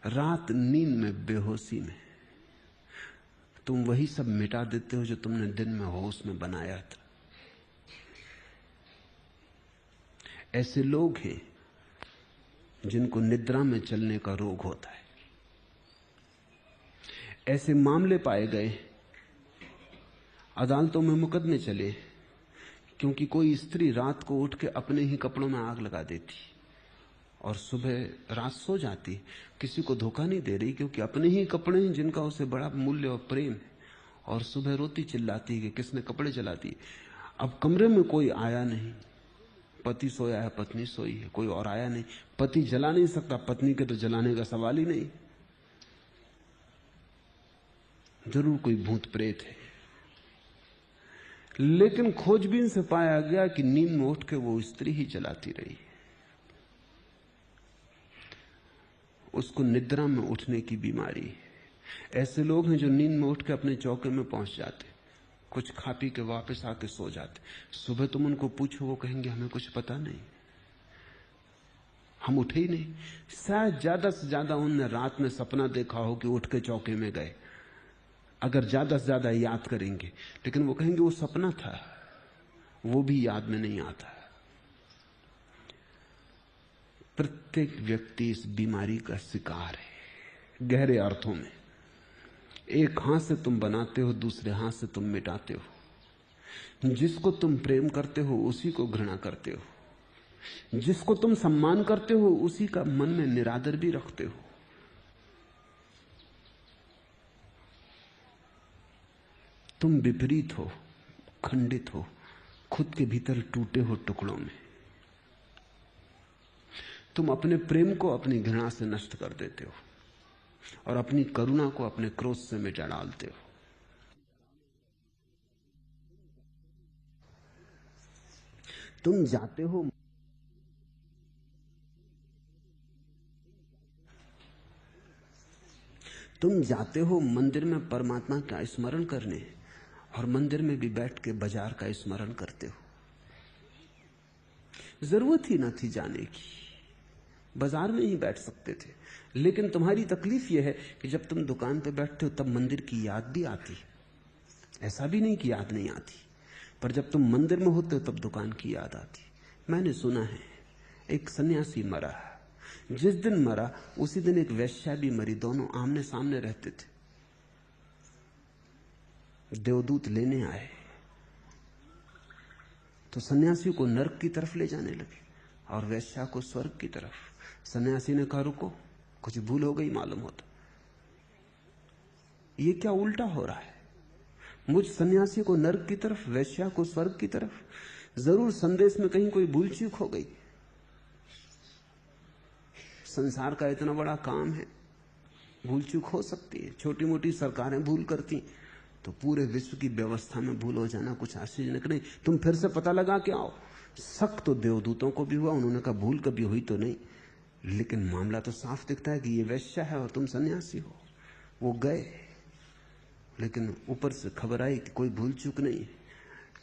रात नींद में, बेहोशी में तुम वही सब मिटा देते हो जो तुमने दिन में होश में बनाया था। ऐसे लोग हैं जिनको निद्रा में चलने का रोग होता है। ऐसे मामले पाए गए, अदालतों में मुकदमे चले, क्योंकि कोई स्त्री रात को उठ के अपने ही कपड़ों में आग लगा देती और सुबह रात सो जाती, किसी को धोखा नहीं दे रही, क्योंकि अपने ही कपड़े हैं जिनका उसे बड़ा मूल्य और प्रेम है, और सुबह रोती चिल्लाती कि किसने कपड़े जला दिए। अब कमरे में कोई आया नहीं, पति सोया है, पत्नी सोई है, कोई और आया नहीं। पति जला नहीं सकता, पत्नी के तो जलाने का सवाल ही नहीं। जरूर कोई भूत प्रेत है। लेकिन खोजबीन से पाया गया कि नींद में उठ के वो स्त्री ही जलाती रही। उसको निद्रा में उठने की बीमारी है। ऐसे लोग हैं जो नींद में उठ के अपने चौके में पहुंच जाते, कुछ खा पी के वापस आके सो जाते। सुबह तुम उनको पूछो, वो कहेंगे हमें कुछ पता नहीं, हम उठे ही नहीं। शायद ज्यादा से ज्यादा उनने रात में सपना देखा हो कि उठ के चौके में गए, अगर ज्यादा से ज्यादा याद करेंगे। लेकिन वो कहेंगे वो सपना था, वो भी याद में नहीं आता। प्रत्येक व्यक्ति इस बीमारी का शिकार है, गहरे अर्थों में। एक हाथ से तुम बनाते हो, दूसरे हाथ से तुम मिटाते हो। जिसको तुम प्रेम करते हो उसी को घृणा करते हो, जिसको तुम सम्मान करते हो उसी का मन में निरादर भी रखते हो। तुम विपरीत हो, खंडित हो, खुद के भीतर टूटे हो टुकड़ों में। तुम अपने प्रेम को अपनी घृणा से नष्ट कर देते हो और अपनी करुणा को अपने क्रोध से मिटा डालते हो। तुम जाते हो मंदिर में परमात्मा का स्मरण करने, और मंदिर में भी बैठ के बाजार का स्मरण करते हो। जरूरत ही ना थी जाने की, बाजार में ही बैठ सकते थे। लेकिन तुम्हारी तकलीफ यह है कि जब तुम दुकान पे बैठते हो तब मंदिर की याद भी आती। ऐसा भी नहीं कि याद नहीं आती, पर जब तुम मंदिर में होते हो तब दुकान की याद आती। मैंने सुना है एक सन्यासी मरा, जिस दिन मरा उसी दिन एक वेश्या भी मरी, दोनों आमने सामने रहते थे। देवदूत लेने आए तो सन्यासी को नरक की तरफ ले जाने लगे और वेश्या को स्वर्ग की तरफ। सन्यासी ने कहा रुको, कुछ भूल हो गई मालूम होता। ये क्या उल्टा हो रहा है, मुझ सन्यासी को नरक की तरफ, वेश्या को स्वर्ग की तरफ। जरूर संदेश में कहीं कोई भूल चूक हो गई। संसार का इतना बड़ा काम है, भूल चूक हो सकती है। छोटी मोटी सरकारें भूल करती तो पूरे विश्व की व्यवस्था में भूल हो जाना कुछ आश्चर्यजनक नहीं। तुम फिर से पता लगा के आओ। शक तो देवदूतों को भी हुआ, उन्होंने कहा भूल कभी हुई तो नहीं, लेकिन मामला तो साफ दिखता है कि ये वेश्या है और तुम सन्यासी हो। वो गए, लेकिन ऊपर से खबर आई कि कोई भूल चूक नहीं,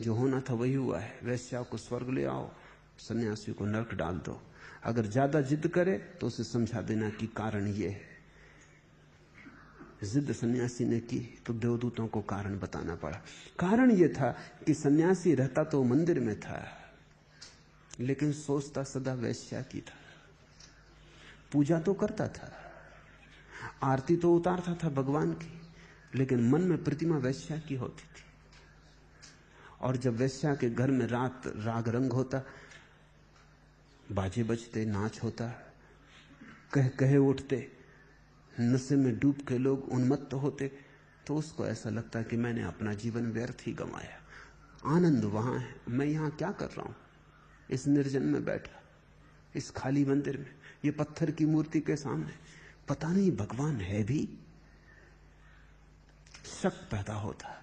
जो होना था वही हुआ है। वेश्या को स्वर्ग ले आओ, सन्यासी को नरक डाल दो। अगर ज्यादा जिद करे तो उसे समझा देना कि कारण ये है। जिद सन्यासी ने की तो देवदूतों को कारण बताना पड़ा। कारण यह था कि सन्यासी रहता तो मंदिर में था, लेकिन सोचता सदा वेश्या की था। पूजा तो करता था, आरती तो उतारता था भगवान की, लेकिन मन में प्रतिमा वेश्या की होती थी। और जब वेश्या के घर में रात राग रंग होता, बाजे बजते, नाच होता, कह कहे उठते, नशे में डूब के लोग उन्मत्त होते, तो उसको ऐसा लगता कि मैंने अपना जीवन व्यर्थ ही गंवाया। आनंद वहां है, मैं यहां क्या कर रहा हूं, इस निर्जन में बैठा, इस खाली मंदिर में, ये पत्थर की मूर्ति के सामने। पता नहीं भगवान है भी। शक पैदा होता,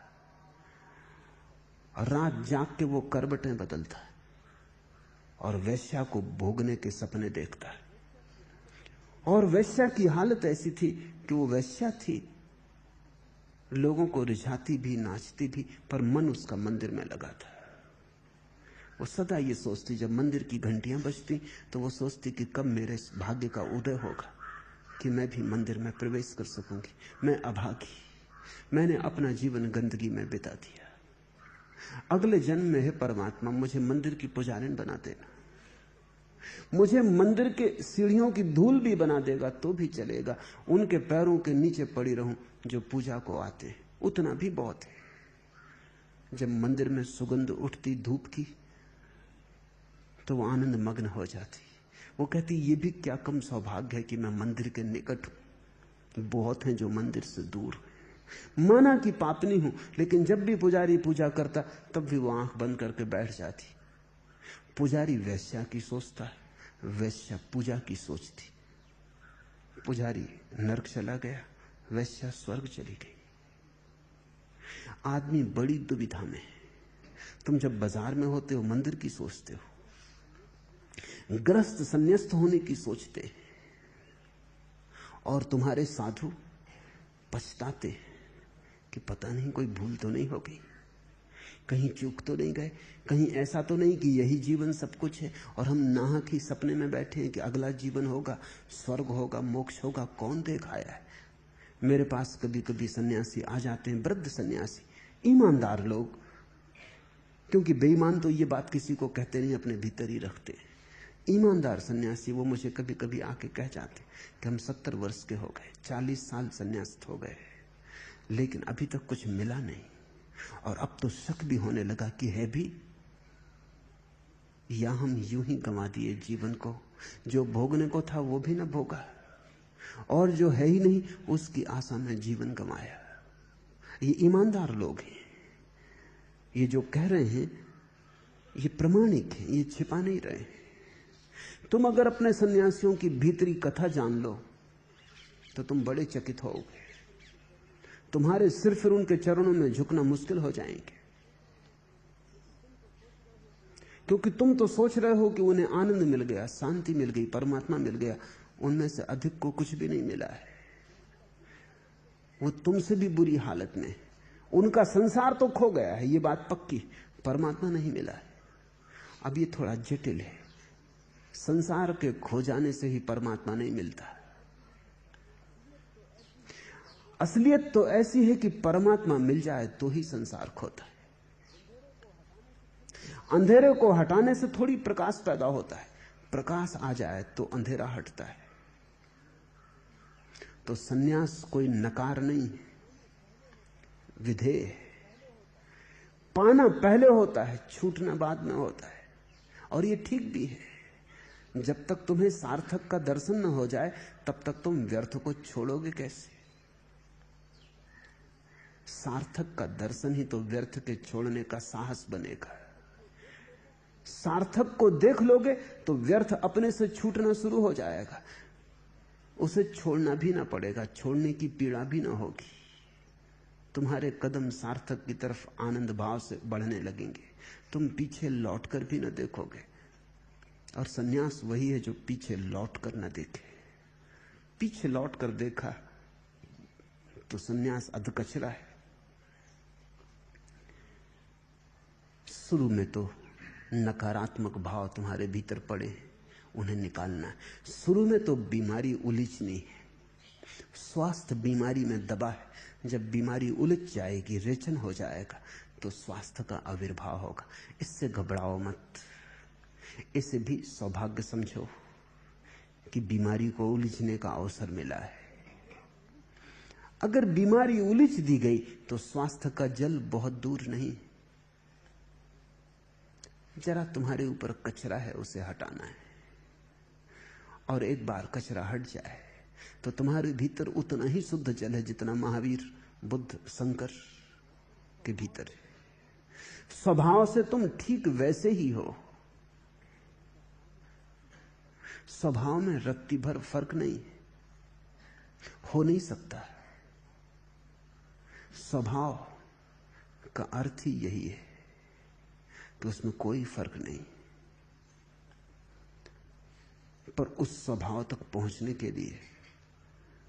और रात जाग के वो करवटें बदलता है और वेश्या को भोगने के सपने देखता है। और वेश्या की हालत ऐसी थी कि वो वेश्या थी, लोगों को रिझाती भी, नाचती भी, पर मन उसका मंदिर में लगा था। वो सदा ये सोचती, जब मंदिर की घंटियां बजती तो वो सोचती कि कब मेरे भाग्य का उदय होगा कि मैं भी मंदिर में प्रवेश कर सकूंगी। मैं अभागी, मैंने अपना जीवन गंदगी में बिता दिया। अगले जन्म में है परमात्मा, मुझे मंदिर की पुजारिन बना देना, मुझे मंदिर के सीढ़ियों की धूल भी बना देगा तो भी चलेगा, उनके पैरों के नीचे पड़ी रहूं जो पूजा को आते हैं, उतना भी बहुत है। जब मंदिर में सुगंध उठती धूप की तो वो आनंद मग्न हो जाती। वो कहती ये भी क्या कम सौभाग्य है कि मैं मंदिर के निकट हूं। बहुत हैं जो मंदिर से दूर हैं। माना कि पापनी हूं, लेकिन जब भी पुजारी पूजा करता तब भी वो आंख बंद करके बैठ जाती। पुजारी वेश्या की सोचता है, वेश्या पूजा की सोचती। पुजारी नरक चला गया, वेश्या स्वर्ग चली गई। आदमी बड़ी दुविधा में है। तुम जब बाजार में होते हो मंदिर की सोचते हो, ग्रस्त संन्यास्त होने की सोचते हैं, और तुम्हारे साधु पछताते कि पता नहीं कोई भूल तो नहीं हो गई, कहीं चूक तो नहीं गए, कहीं ऐसा तो नहीं कि यही जीवन सब कुछ है और हम नाहक ही सपने में बैठे हैं कि अगला जीवन होगा, स्वर्ग होगा, मोक्ष होगा। कौन देख आया है। मेरे पास कभी कभी सन्यासी आ जाते हैं, वृद्ध सन्यासी, ईमानदार लोग, क्योंकि बेईमान तो ये बात किसी को कहते नहीं, अपने भीतर ही रखते। ईमानदार सन्यासी वो मुझे कभी कभी आके कह जाते कि हम 70 वर्ष के हो गए, 40 साल सन्यास्त हो गए, लेकिन अभी तक कुछ मिला नहीं, और अब तो शक भी होने लगा कि है भी, या हम यूं ही गंवा दिए जीवन को। जो भोगने को था वो भी ना भोगा, और जो है ही नहीं उसकी आशा में जीवन गंवाया। ये ईमानदार लोग हैं, ये जो कह रहे हैं ये प्रमाणिक है, ये छिपा नहीं रहे। तुम अगर अपने सन्यासियों की भीतरी कथा जान लो तो तुम बड़े चकित होगे। तुम्हारे सिर फिर उनके चरणों में झुकना मुश्किल हो जाएंगे, क्योंकि तुम तो सोच रहे हो कि उन्हें आनंद मिल गया, शांति मिल गई, परमात्मा मिल गया। उनमें से अधिक को कुछ भी नहीं मिला है। वो तुमसे भी बुरी हालत में, उनका संसार तो खो गया है, ये बात पक्की, परमात्मा नहीं मिला है। अब ये थोड़ा जटिल है, संसार के खो जाने से ही परमात्मा नहीं मिलता। असलियत तो ऐसी है कि परमात्मा मिल जाए तो ही संसार खोता है। अंधेरे को हटाने से थोड़ी प्रकाश पैदा होता है, प्रकाश आ जाए तो अंधेरा हटता है। तो सन्यास कोई नकार नहीं, विधेय है। पाना पहले होता है, छूटना बाद में होता है, और ये ठीक भी है। जब तक तुम्हें सार्थक का दर्शन न हो जाए तब तक तुम व्यर्थ को छोड़ोगे कैसे? सार्थक का दर्शन ही तो व्यर्थ के छोड़ने का साहस बनेगा। सार्थक को देख लोगे तो व्यर्थ अपने से छूटना शुरू हो जाएगा, उसे छोड़ना भी ना पड़ेगा, छोड़ने की पीड़ा भी ना होगी। तुम्हारे कदम सार्थक की तरफ आनंद भाव से बढ़ने लगेंगे, तुम पीछे लौटकर भी न देखोगे। और सन्यास वही है जो पीछे लौटकर न देखे। पीछे लौटकर देखा तो सन्यास अधकचरा है। शुरू में तो नकारात्मक भाव तुम्हारे भीतर पड़े हैं, उन्हें निकालना है। शुरू में तो बीमारी उलझनी है, स्वास्थ्य बीमारी में दबा है। जब बीमारी उलझ जाएगी, रेचन हो जाएगा, तो स्वास्थ्य का आविर्भाव होगा। इससे घबराओ मत, इसे भी सौभाग्य समझो कि बीमारी को उलझने का अवसर मिला है। अगर बीमारी उलझ दी गई तो स्वास्थ्य का जल बहुत दूर नहीं। जरा तुम्हारे ऊपर कचरा है, उसे हटाना है, और एक बार कचरा हट जाए तो तुम्हारे भीतर उतना ही शुद्ध जल है जितना महावीर, बुद्ध, शंकर के भीतर है। स्वभाव से तुम ठीक वैसे ही हो, स्वभाव में रत्ती भर फर्क नहीं, हो नहीं सकता। स्वभाव का अर्थ ही यही है कि उसमें कोई फर्क नहीं। पर उस स्वभाव तक पहुंचने के लिए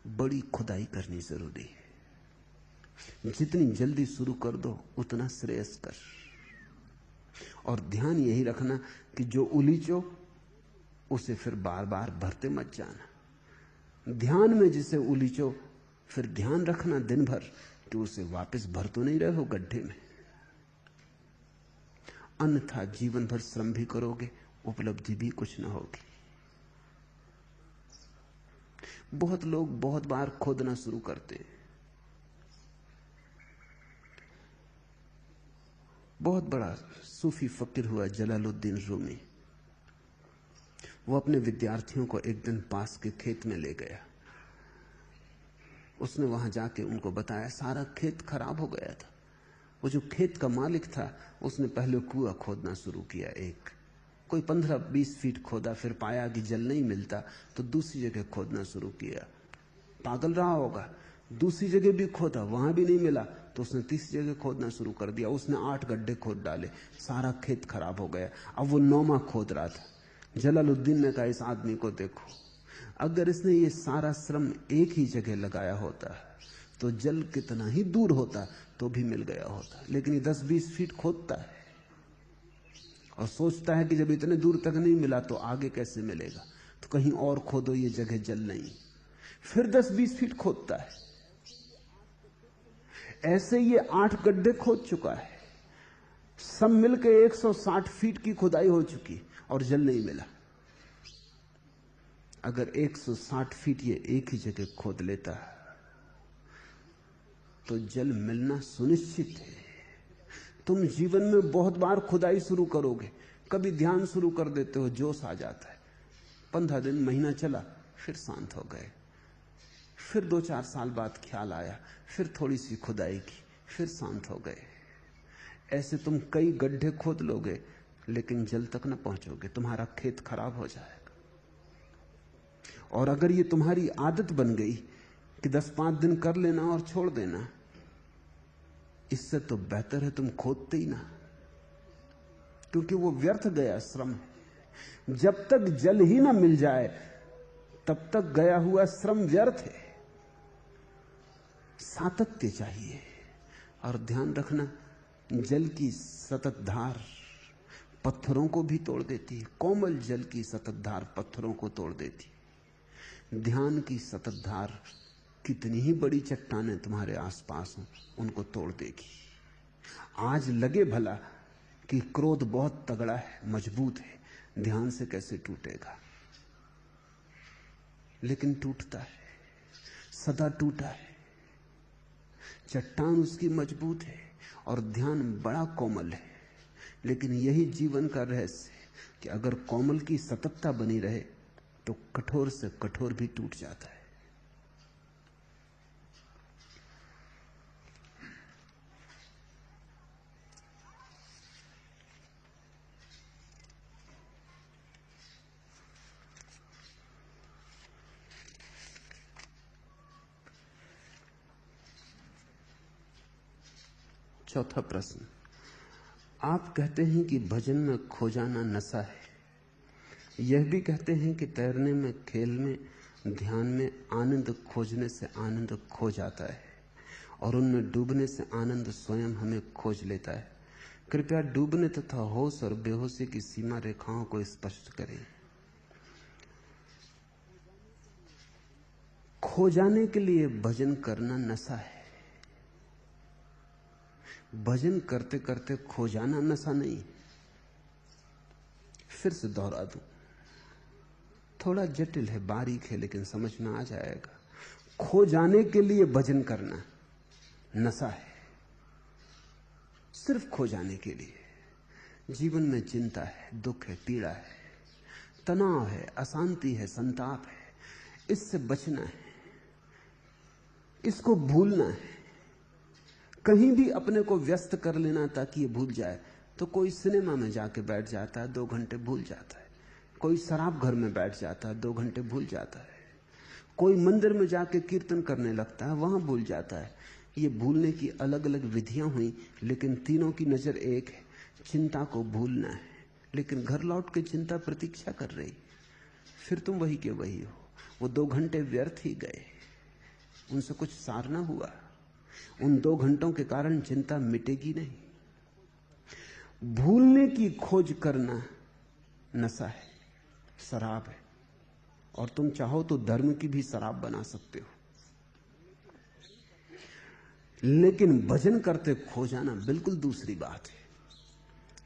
बड़ी खुदाई करनी जरूरी है। जितनी जल्दी शुरू कर दो उतना श्रेयस्कर। और ध्यान यही रखना कि जो उलीचो उसे फिर बार बार भरते मत जाना। ध्यान में जिसे उलीचो फिर ध्यान रखना दिन भर कि उसे वापस भर तो नहीं रहे हो गड्ढे में, अन्यथा जीवन भर श्रम भी करोगे, उपलब्धि भी कुछ न होगी। बहुत लोग बहुत बार खोदना शुरू करते हैं। बहुत बड़ा सूफी फकीर हुआ जलालुद्दीन रूमी। वो अपने विद्यार्थियों को एक दिन पास के खेत में ले गया। उसने वहां जाके उनको बताया सारा खेत खराब हो गया था। वो जो खेत का मालिक था उसने पहले कुआं खोदना शुरू किया, एक कोई 15-20 फीट खोदा, फिर पाया कि जल नहीं मिलता तो दूसरी जगह खोदना शुरू किया। पागल रहा होगा, दूसरी जगह भी खोदा, वहां भी नहीं मिला तो उसने तीसरी जगह खोदना शुरू कर दिया। उसने 8 गड्ढे खोद डाले, सारा खेत खराब हो गया। अब वो 9वां खोद रहा था। जलालुद्दीन ने कहा इस आदमी को देखो, अगर इसने ये सारा श्रम एक ही जगह लगाया होता तो जल कितना ही दूर होता तो भी मिल गया होता, लेकिन ये 10-20 फीट खोदता है और सोचता है कि जब इतने दूर तक नहीं मिला तो आगे कैसे मिलेगा, तो कहीं और खोदो, ये जगह जल नहीं। फिर 10-20 फीट खोदता है। ऐसे ये 8 गड्ढे खोद चुका है, सब मिलकर 160 फीट की खुदाई हो चुकी और जल नहीं मिला। अगर 160 फीट ये एक ही जगह खोद लेता तो जल मिलना सुनिश्चित है। तुम जीवन में बहुत बार खुदाई शुरू करोगे, कभी ध्यान शुरू कर देते हो, जोश आ जाता है, 15 दिन, महीना चला, फिर शांत हो गए। फिर 2-4 साल बाद ख्याल आया, फिर थोड़ी सी खुदाई की, फिर शांत हो गए। ऐसे तुम कई गड्ढे खोद लोगे लेकिन जल तक न पहुंचोगे, तुम्हारा खेत खराब हो जाएगा। और अगर ये तुम्हारी आदत बन गई कि 10-5 दिन कर लेना और छोड़ देना, इससे तो बेहतर है तुम खोदते ही ना, क्योंकि वो व्यर्थ गया श्रम। जब तक जल ही ना मिल जाए तब तक गया हुआ श्रम व्यर्थ है। सातत्य चाहिए, और ध्यान रखना, जल की सतत धार पत्थरों को भी तोड़ देती है। कोमल जल की सतत धार पत्थरों को तोड़ देती है। ध्यान की सतत धार कितनी ही बड़ी चट्टानें तुम्हारे आसपास हो, उनको तोड़ देगी। आज लगे भला कि क्रोध बहुत तगड़ा है, मजबूत है, ध्यान से कैसे टूटेगा, लेकिन टूटता है, सदा टूटा है। चट्टान उसकी मजबूत है और ध्यान बड़ा कोमल है। लेकिन यही जीवन का रहस्य है कि अगर कोमल की सततता बनी रहे तो कठोर से कठोर भी टूट जाता है। चौथा प्रश्न, आप कहते हैं कि भजन में खो जाना नशा है। यह भी कहते हैं कि तैरने में, खेल में, ध्यान में आनंद खोजने से आनंद खो जाता है और उनमें डूबने से आनंद स्वयं हमें खोज लेता है। कृपया डूबने तथा होश और बेहोशी की सीमा रेखाओं को स्पष्ट करें। खो जाने के लिए भजन करना नशा है। भजन करते करते खो जाना नशा नहीं। फिर से दोहरा दूं, थोड़ा जटिल है, बारीक है, लेकिन समझ में आ जाएगा। खो जाने के लिए भजन करना नशा है, सिर्फ खो जाने के लिए। जीवन में चिंता है, दुख है, पीड़ा है, तनाव है, अशांति है, संताप है, इससे बचना है, इसको भूलना है, कहीं भी अपने को व्यस्त कर लेना ताकि ये भूल जाए। तो कोई सिनेमा में जाके बैठ जाता है, 2 घंटे भूल जाता है। कोई शराब घर में बैठ जाता है, 2 घंटे भूल जाता है। कोई मंदिर में जाके कीर्तन करने लगता है, वहां भूल जाता है। ये भूलने की अलग अलग विधियां हुई, लेकिन तीनों की नजर एक है, चिंता को भूलना है। लेकिन घर लौट के चिंता प्रतीक्षा कर रही, फिर तुम वही के वही हो। वो 2 घंटे व्यर्थ ही गए, उनसे कुछ सार ना हुआ। उन 2 घंटों के कारण चिंता मिटेगी नहीं। भूलने की खोज करना नशा है, शराब है, और तुम चाहो तो धर्म की भी शराब बना सकते हो। लेकिन भजन करते खो जाना बिल्कुल दूसरी बात है।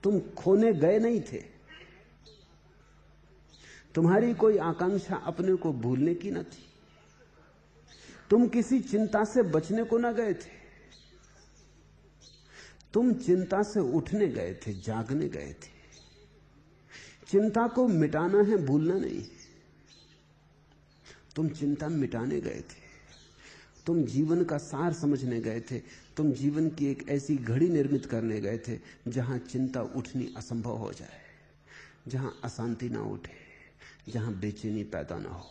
तुम खोने गए नहीं थे, तुम्हारी कोई आकांक्षा अपने को भूलने की न थी, तुम किसी चिंता से बचने को न गए थे, तुम चिंता से उठने गए थे, जागने गए थे। चिंता को मिटाना है, भूलना नहीं। तुम चिंता मिटाने गए थे, तुम जीवन का सार समझने गए थे, तुम जीवन की एक ऐसी घड़ी निर्मित करने गए थे जहां चिंता उठनी असंभव हो जाए, जहां अशांति ना उठे, जहां बेचैनी पैदा ना हो।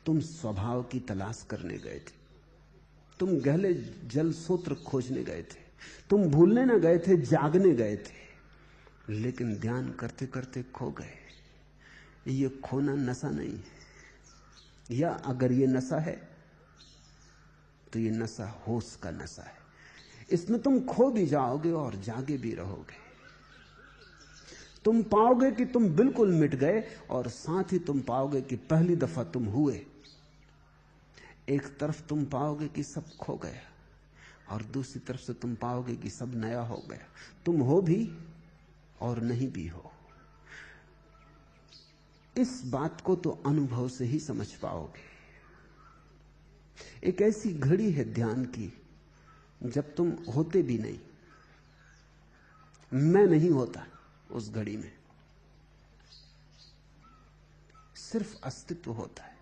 तुम स्वभाव की तलाश करने गए थे, तुम गहरे जल सूत्र खोजने गए थे, तुम भूलने ना गए थे, जागने गए थे। लेकिन ध्यान करते करते खो गए। ये खोना नशा नहीं है, या अगर ये नशा है तो ये नशा होश का नशा है। इसमें तुम खो भी जाओगे और जागे भी रहोगे। तुम पाओगे कि तुम बिल्कुल मिट गए, और साथ ही तुम पाओगे कि पहली दफा तुम हुए। एक तरफ तुम पाओगे कि सब खो गया, और दूसरी तरफ से तुम पाओगे कि सब नया हो गया। तुम हो भी और नहीं भी हो। इस बात को तो अनुभव से ही समझ पाओगे। एक ऐसी घड़ी है ध्यान की जब तुम होते भी नहीं, मैं नहीं होता उस घड़ी में, सिर्फ अस्तित्व होता है,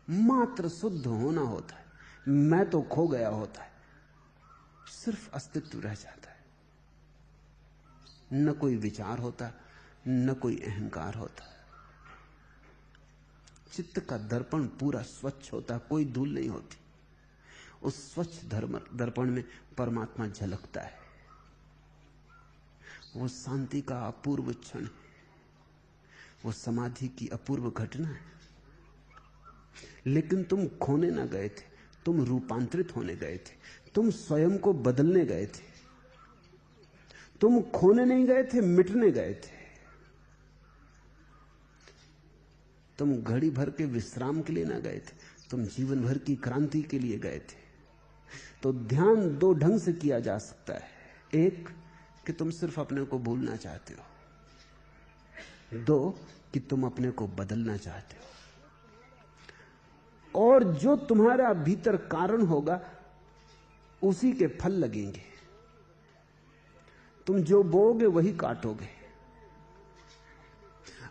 मात्र शुद्ध होना होता है। मैं तो खो गया होता है, सिर्फ अस्तित्व रह जाता है। न कोई विचार होता, न कोई अहंकार होता। चित्त का दर्पण पूरा स्वच्छ होता, कोई धूल नहीं होती। उस स्वच्छ दर्पण में परमात्मा झलकता है। वो शांति का अपूर्व क्षण है, वो समाधि की अपूर्व घटना है। लेकिन तुम खोने ना गए थे, तुम रूपांतरित होने गए थे। तुम स्वयं को बदलने गए थे। तुम खोने नहीं गए थे, मिटने गए थे। तुम घड़ी भर के विश्राम के लिए ना गए थे, तुम जीवन भर की क्रांति के लिए गए थे। तो ध्यान दो ढंग से किया जा सकता है। एक कि तुम सिर्फ अपने को भूलना चाहते हो, दो कि तुम अपने को बदलना चाहते हो। और जो तुम्हारा भीतर कारण होगा उसी के फल लगेंगे। तुम जो बोओगे वही काटोगे।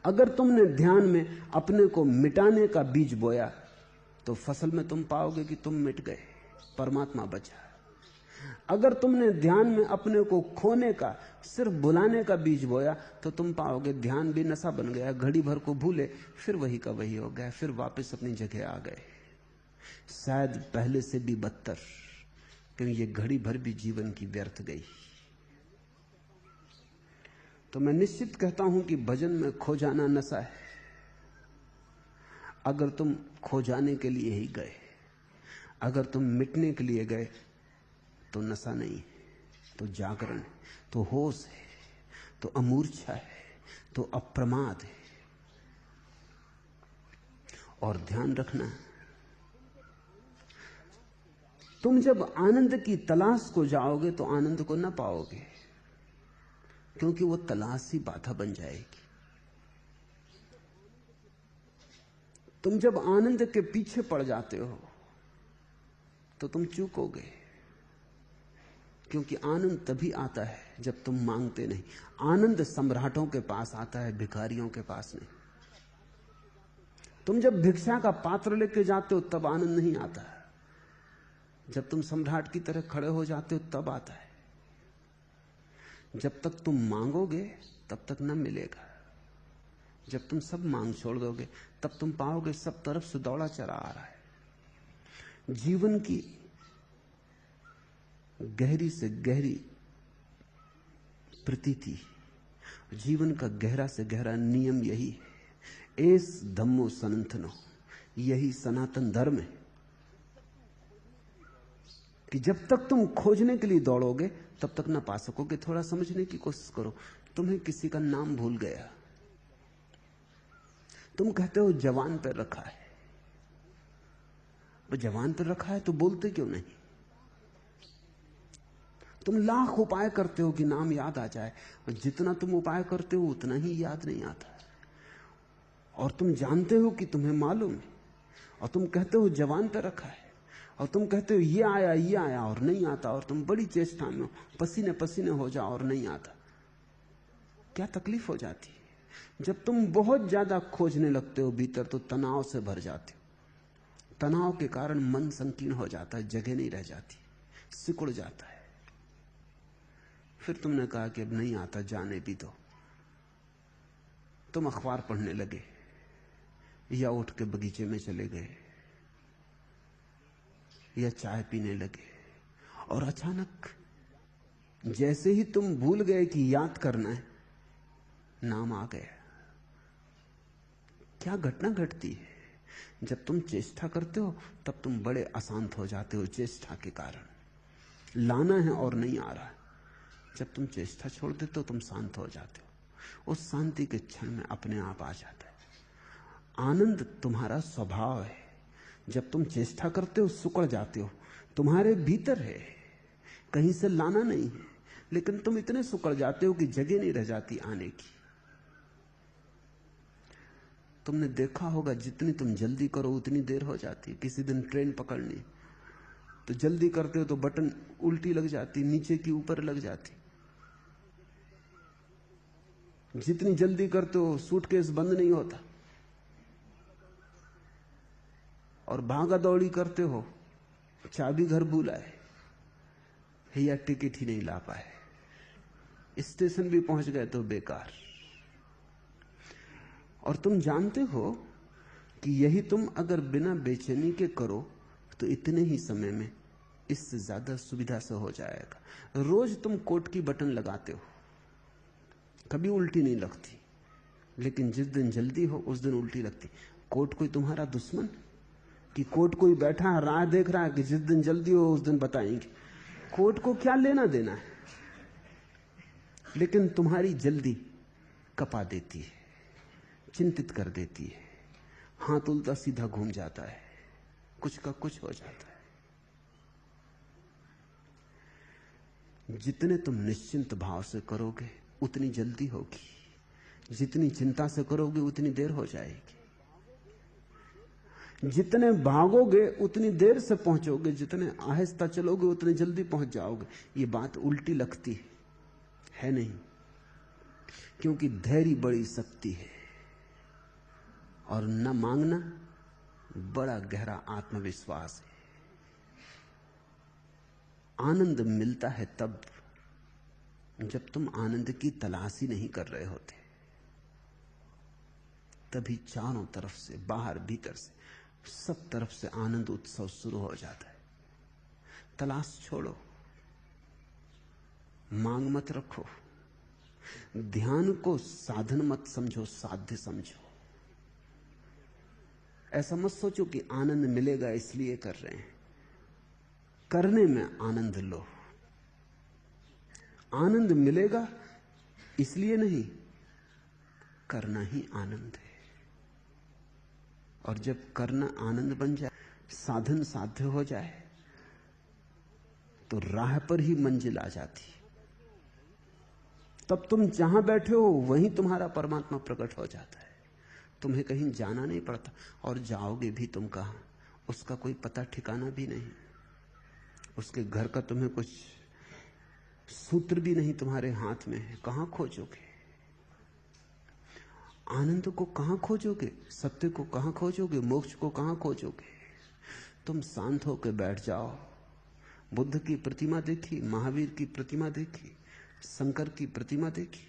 अगर तुमने ध्यान में अपने को मिटाने का बीज बोया तो फसल में तुम पाओगे कि तुम मिट गए, परमात्मा बचा। अगर तुमने ध्यान में अपने को खोने का, सिर्फ बुलाने का बीज बोया तो तुम पाओगे ध्यान भी नशा बन गया। घड़ी भर को भूले, फिर वही का वही हो गया, फिर वापस अपनी जगह आ गए, शायद पहले से भी बदतर, क्योंकि ये घड़ी भर भी जीवन की व्यर्थ गई। तो मैं निश्चित कहता हूं कि भजन में खो जाना नशा है। अगर तुम खो जाने के लिए ही गए, अगर तुम मिटने के लिए गए तो नशा नहीं है, तो जागरण है, तो होश है, तो अमूर्छा है, तो अप्रमाद है। और ध्यान रखना, तुम जब आनंद की तलाश को जाओगे तो आनंद को न पाओगे, क्योंकि वो तलाश ही बाधा बन जाएगी। तुम जब आनंद के पीछे पड़ जाते हो तो तुम चूकोगे, क्योंकि आनंद तभी आता है जब तुम मांगते नहीं। आनंद सम्राटों के पास आता है, भिखारियों के पास नहीं। तुम जब भिक्षा का पात्र लेके जाते हो तब आनंद नहीं आता है, जब तुम सम्राट की तरह खड़े हो जाते हो तब आता है। जब तक तुम मांगोगे तब तक न मिलेगा। जब तुम सब मांग छोड़ दोगे तब तुम पाओगे सब तरफ से दौड़ा चला आ रहा है। जीवन की गहरी से गहरी प्रतीति, जीवन का गहरा से गहरा नियम यही है। एस धम्मो सनातनो, यही सनातन धर्म है कि जब तक तुम खोजने के लिए दौड़ोगे तब तक ना पा सकोगे। थोड़ा समझने की कोशिश करो। तुम्हें किसी का नाम भूल गया, तुम कहते हो जवान पर रखा है। वो जवान पर रखा है तो बोलते क्यों नहीं? तुम लाख उपाय करते हो कि नाम याद आ जाए, और जितना तुम उपाय करते हो उतना ही याद नहीं आता। और तुम जानते हो कि तुम्हें मालूम है, और तुम कहते हो जवान पर रखा है, और तुम कहते हो ये आया और नहीं आता, और तुम बड़ी चेष्टा में हो, पसीने पसीने हो जाओ और नहीं आता। क्या तकलीफ हो जाती है? जब तुम बहुत ज्यादा खोजने लगते हो भीतर तो तनाव से भर जाते हो। तनाव के कारण मन संकीर्ण हो जाता है, जगह नहीं रह जाती, सिकुड़ जाता है। फिर तुमने कहा कि अब नहीं आता, जाने भी दो। तुम अखबार पढ़ने लगे या उठ के बगीचे में चले गए या चाय पीने लगे, और अचानक जैसे ही तुम भूल गए कि याद करना है, नाम आ गया। क्या घटना घटती है? जब तुम चेष्टा करते हो तब तुम बड़े अशांत हो जाते हो चेष्टा के कारण। लाना है और नहीं आ रहा है। जब तुम चेष्टा छोड़ देते हो तुम शांत हो जाते हो। उस शांति के क्षण में अपने आप आ जाता है। आनंद तुम्हारा स्वभाव है। जब तुम चेष्टा करते हो सुकड़ जाते हो, तुम्हारे भीतर है, कहीं से लाना नहीं है, लेकिन तुम इतने सुकड़ जाते हो कि जगह नहीं रह जाती आने की। तुमने देखा होगा जितनी तुम जल्दी करो उतनी देर हो जाती। किसी दिन ट्रेन पकड़नी तो जल्दी करते हो तो बटन उल्टी लग जाती, नीचे की ऊपर लग जाती। जितनी जल्दी करते हो सूटकेस बंद नहीं होता, और भागा दौड़ी करते हो चाबी घर भूला है या टिकट ही नहीं ला पाए, स्टेशन भी पहुंच गए तो बेकार। और तुम जानते हो कि यही तुम अगर बिना बेचैनी के करो तो इतने ही समय में इससे ज्यादा सुविधा से हो जाएगा। रोज तुम कोट की बटन लगाते हो, कभी उल्टी नहीं लगती, लेकिन जिस दिन जल्दी हो उस दिन उल्टी लगती। कोट कोई तुम्हारा दुश्मन कि कोट कोई बैठा है राह देख रहा है कि जिस दिन जल्दी हो उस दिन बताएंगे? कोर्ट को क्या लेना देना है, लेकिन तुम्हारी जल्दी कपा देती है, चिंतित कर देती है, हाथ उल्टा सीधा घूम जाता है, कुछ का कुछ हो जाता है। जितने तुम निश्चिंत भाव से करोगे उतनी जल्दी होगी, जितनी चिंता से करोगे उतनी देर हो जाएगी। जितने भागोगे उतनी देर से पहुंचोगे, जितने आहिस्ता चलोगे उतनी जल्दी पहुंच जाओगे। ये बात उल्टी लगती है नहीं, क्योंकि धैर्य बड़ी शक्ति है और न मांगना बड़ा गहरा आत्मविश्वास है। आनंद मिलता है तब जब तुम आनंद की तलाश ही नहीं कर रहे होते, तभी चारों तरफ से, बाहर भीतर से, सब तरफ से आनंद उत्सव शुरू हो जाता है। तलाश छोड़ो, मांग मत रखो, ध्यान को साधन मत समझो, साध्य समझो। ऐसा मत सोचो कि आनंद मिलेगा इसलिए कर रहे हैं, करने में आनंद लो। आनंद मिलेगा इसलिए नहीं, करना ही आनंद है। और जब करना आनंद बन जाए, साधन साध्य हो जाए, तो राह पर ही मंजिल आ जाती। तब तुम जहां बैठे हो वहीं तुम्हारा परमात्मा प्रकट हो जाता है। तुम्हें कहीं जाना नहीं पड़ता, और जाओगे भी तुम कहां, उसका कोई पता ठिकाना भी नहीं। उसके घर का तुम्हें कुछ सूत्र भी नहीं तुम्हारे हाथ में है, कहां खोजोगे? आनंद को कहां खोजोगे? सत्य को कहां खोजोगे? मोक्ष को कहां खोजोगे? तुम शांत होकर बैठ जाओ। बुद्ध की प्रतिमा देखी, महावीर की प्रतिमा देखी, शंकर की प्रतिमा देखी,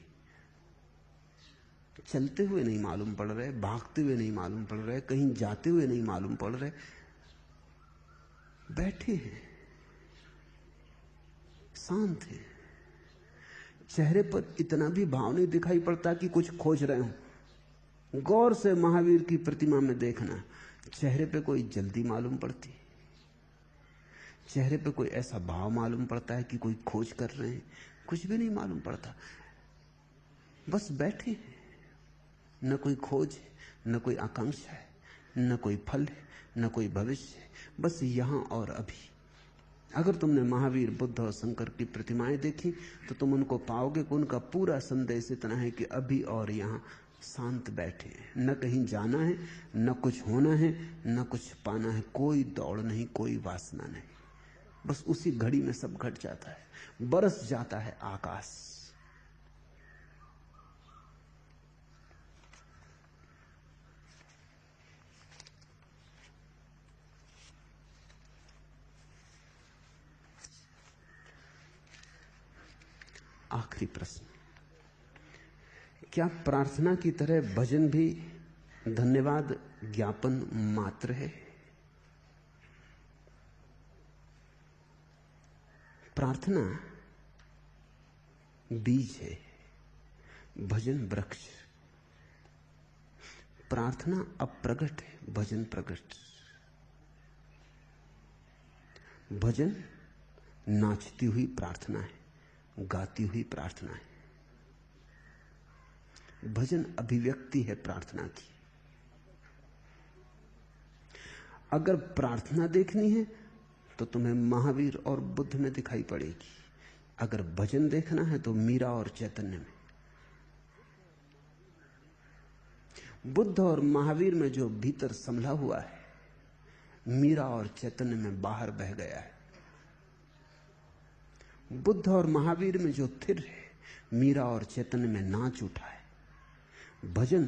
चलते हुए नहीं मालूम पड़ रहे, भागते हुए नहीं मालूम पड़ रहे, कहीं जाते हुए नहीं मालूम पड़ रहे, बैठे हैं, शांत हैं। चेहरे पर इतना भी भाव नहीं दिखाई पड़ता कि कुछ खोज रहे हो। गौर से महावीर की प्रतिमा में देखना, चेहरे पे कोई जल्दी मालूम पड़ती, चेहरे पे कोई ऐसा भाव मालूम पड़ता है कि कोई खोज कर रहे हैं? कुछ भी नहीं मालूम पड़ता, बस बैठे हैं। न कोई खोज है, न कोई आकांक्षा है, न कोई फल है, न कोई भविष्य है, बस यहां और अभी। अगर तुमने महावीर, बुद्ध और शंकर की प्रतिमाएं देखी तो तुम उनको पाओगे कि उनका पूरा संदेश इतना है कि अभी और यहां शांत बैठे हैं। न कहीं जाना है, न कुछ होना है, न कुछ पाना है, कोई दौड़ नहीं, कोई वासना नहीं। बस उसी घड़ी में सब घट जाता है, बरस जाता है आकाश। आखिरी प्रश्न, क्या प्रार्थना की तरह भजन भी धन्यवाद ज्ञापन मात्र है? प्रार्थना बीज है, भजन वृक्ष। प्रार्थना अप्रगट है, भजन प्रगट। भजन नाचती हुई प्रार्थना है, गाती हुई प्रार्थना है। भजन अभिव्यक्ति है प्रार्थना की। अगर प्रार्थना देखनी है तो तुम्हें महावीर और बुद्ध में दिखाई पड़ेगी। अगर भजन देखना है तो मीरा और चैतन्य में। बुद्ध और महावीर में जो भीतर संभला हुआ है, मीरा और चैतन्य में बाहर बह गया है। बुद्ध और महावीर में जो थिर है, मीरा और चैतन्य में नाच उठा है। भजन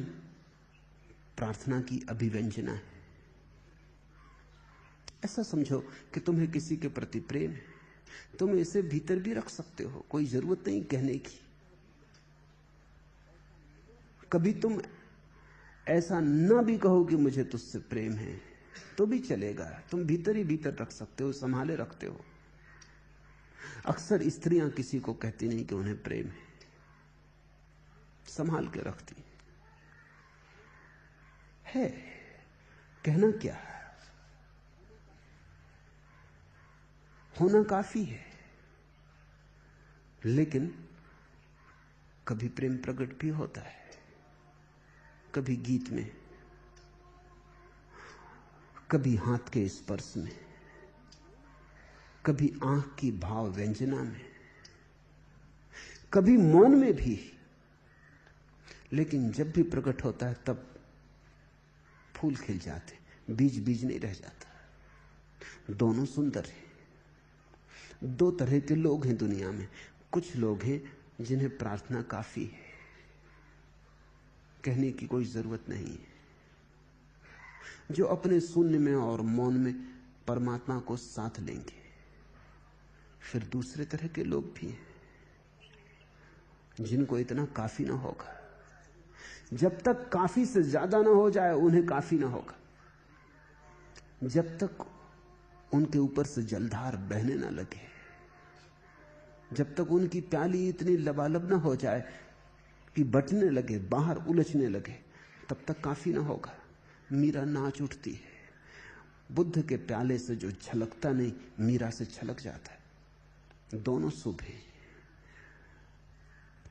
प्रार्थना की अभिव्यंजना है। ऐसा समझो कि तुम्हें किसी के प्रति प्रेम है, तुम इसे भीतर भी रख सकते हो, कोई जरूरत नहीं कहने की। कभी तुम ऐसा ना भी कहो कि मुझे तुझसे प्रेम है तो भी चलेगा, तुम भीतर ही भीतर रख सकते हो, संभाले रखते हो। अक्सर स्त्रियां किसी को कहती नहीं कि उन्हें प्रेम है, संभाल के रखती है। कहना क्या है, होना काफी है। लेकिन कभी प्रेम प्रकट भी होता है, कभी गीत में, कभी हाथ के स्पर्श में, कभी आंख की भाव व्यंजना में, कभी मौन में भी। लेकिन जब भी प्रकट होता है तब फूल खिल जाते, बीज बीज नहीं रह जाता। दोनों सुंदर हैं। दो तरह के लोग हैं दुनिया में। कुछ लोग हैं जिन्हें प्रार्थना काफी है, कहने की कोई जरूरत नहीं है, जो अपने शून्य में और मौन में परमात्मा को साथ लेंगे। फिर दूसरे तरह के लोग भी हैं जिनको इतना काफी ना होगा। जब तक काफी से ज्यादा ना हो जाए उन्हें काफी ना होगा। जब तक उनके ऊपर से जलधार बहने ना लगे, जब तक उनकी प्याली इतनी लबालब ना हो जाए कि बटने लगे, बाहर उलझने लगे, तब तक काफी ना होगा। मीरा नाच उठती है। बुद्ध के प्याले से जो छलकता नहीं, मीरा से छलक जाता है। दोनों शुभ हैं।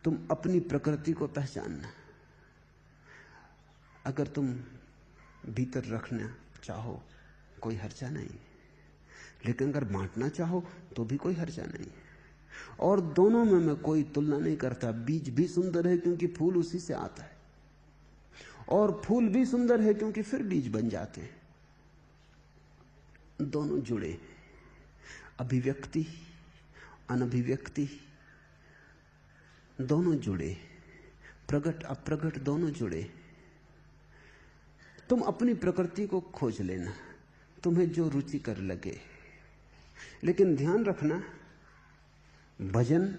तुम अपनी प्रकृति को पहचानना। अगर तुम भीतर रखना चाहो कोई हर्जा नहीं, लेकिन अगर बांटना चाहो तो भी कोई हर्जा नहीं। और दोनों में मैं कोई तुलना नहीं करता। बीज भी सुंदर है क्योंकि फूल उसी से आता है, और फूल भी सुंदर है क्योंकि फिर बीज बन जाते हैं। दोनों जुड़े, अभिव्यक्ति अनभिव्यक्ति दोनों जुड़े, प्रकट अप्रकट दोनों जुड़े। तुम अपनी प्रकृति को खोज लेना, तुम्हें जो रुचिकर लगे। लेकिन ध्यान रखना, भजन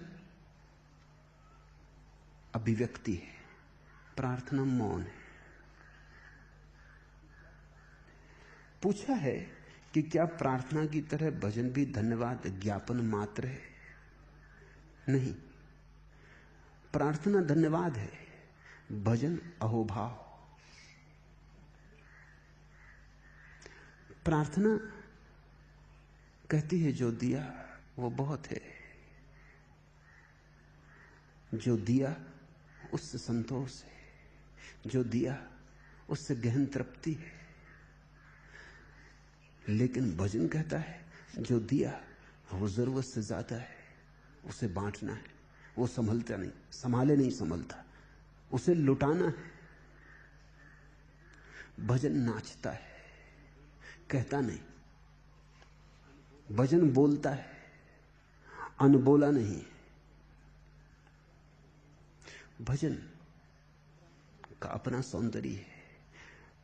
अभिव्यक्ति है, प्रार्थना मौन है। पूछा है कि क्या प्रार्थना की तरह भजन भी धन्यवाद ज्ञापन मात्र है? नहीं, प्रार्थना धन्यवाद है, भजन अहोभाव। प्रार्थना कहती है जो दिया वो बहुत है, जो दिया उससे संतोष है, जो दिया उससे गहन तृप्ति है। लेकिन भजन कहता है जो दिया वो जरूरत से ज्यादा है, उसे बांटना है। वो संभलता नहीं, संभाले नहीं संभलता, उसे लुटाना है। भजन नाचता है, कहता नहीं। भजन बोलता है, अनबोला नहीं। भजन का अपना सौंदर्य है।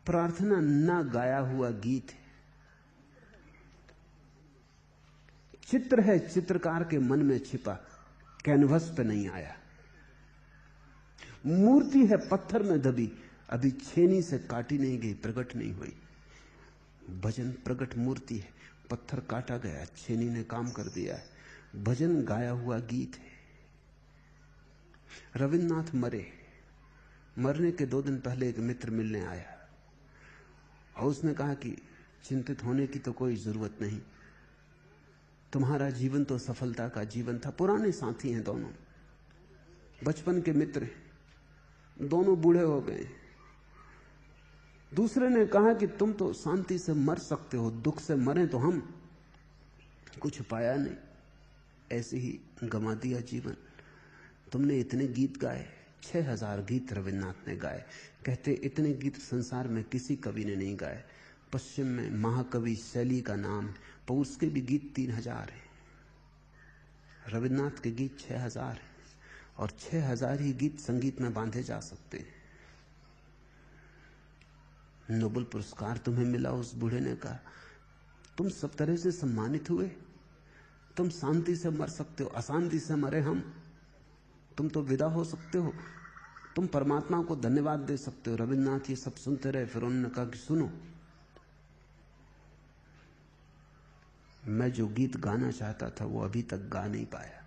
प्रार्थना ना गाया हुआ गीत है, चित्र है चित्रकार के मन में छिपा, कैनवस पे नहीं आया। मूर्ति है पत्थर में दबी, अभी छेनी से काटी नहीं गई, प्रकट नहीं हुई। भजन प्रकट मूर्ति है, पत्थर काटा गया, छेनी ने काम कर दिया है। भजन गाया हुआ गीत है। रविन्द्रनाथ मरने के 2 दिन पहले एक मित्र मिलने आया और उसने कहा कि चिंतित होने की तो कोई जरूरत नहीं, तुम्हारा जीवन तो सफलता का जीवन था। पुराने साथी हैं दोनों, बचपन के मित्र हैं, दोनों बूढ़े हो गए। दूसरे ने कहा कि तुम तो शांति से मर सकते हो, दुख से मरें तो हम। कुछ पाया नहीं, ऐसे ही गंवा दिया जीवन। तुमने इतने गीत गाए, 6000 गीत रविन्द्रनाथ ने गाए। कहते इतने गीत संसार में किसी कवि ने नहीं गाए। पश्चिम में महाकवि शैली का नाम, पर उसके भी गीत 3000 हैं। रविन्द्रनाथ के गीत 6000 हैं, और 6000 ही गीत संगीत में बांधे जा सकते हैं। नोबेल पुरस्कार तुम्हें मिला, उस बूढ़े ने कहा तुम सब तरह से सम्मानित हुए, तुम शांति से मर सकते हो, अशांति से मरे हम, तुम तो विदा हो सकते हो, तुम परमात्मा को धन्यवाद दे सकते हो। रविन्द्रनाथ ये सब सुनते रहे, फिर उन्होंने कहा कि सुनो, मैं जो गीत गाना चाहता था वो अभी तक गा नहीं पाया,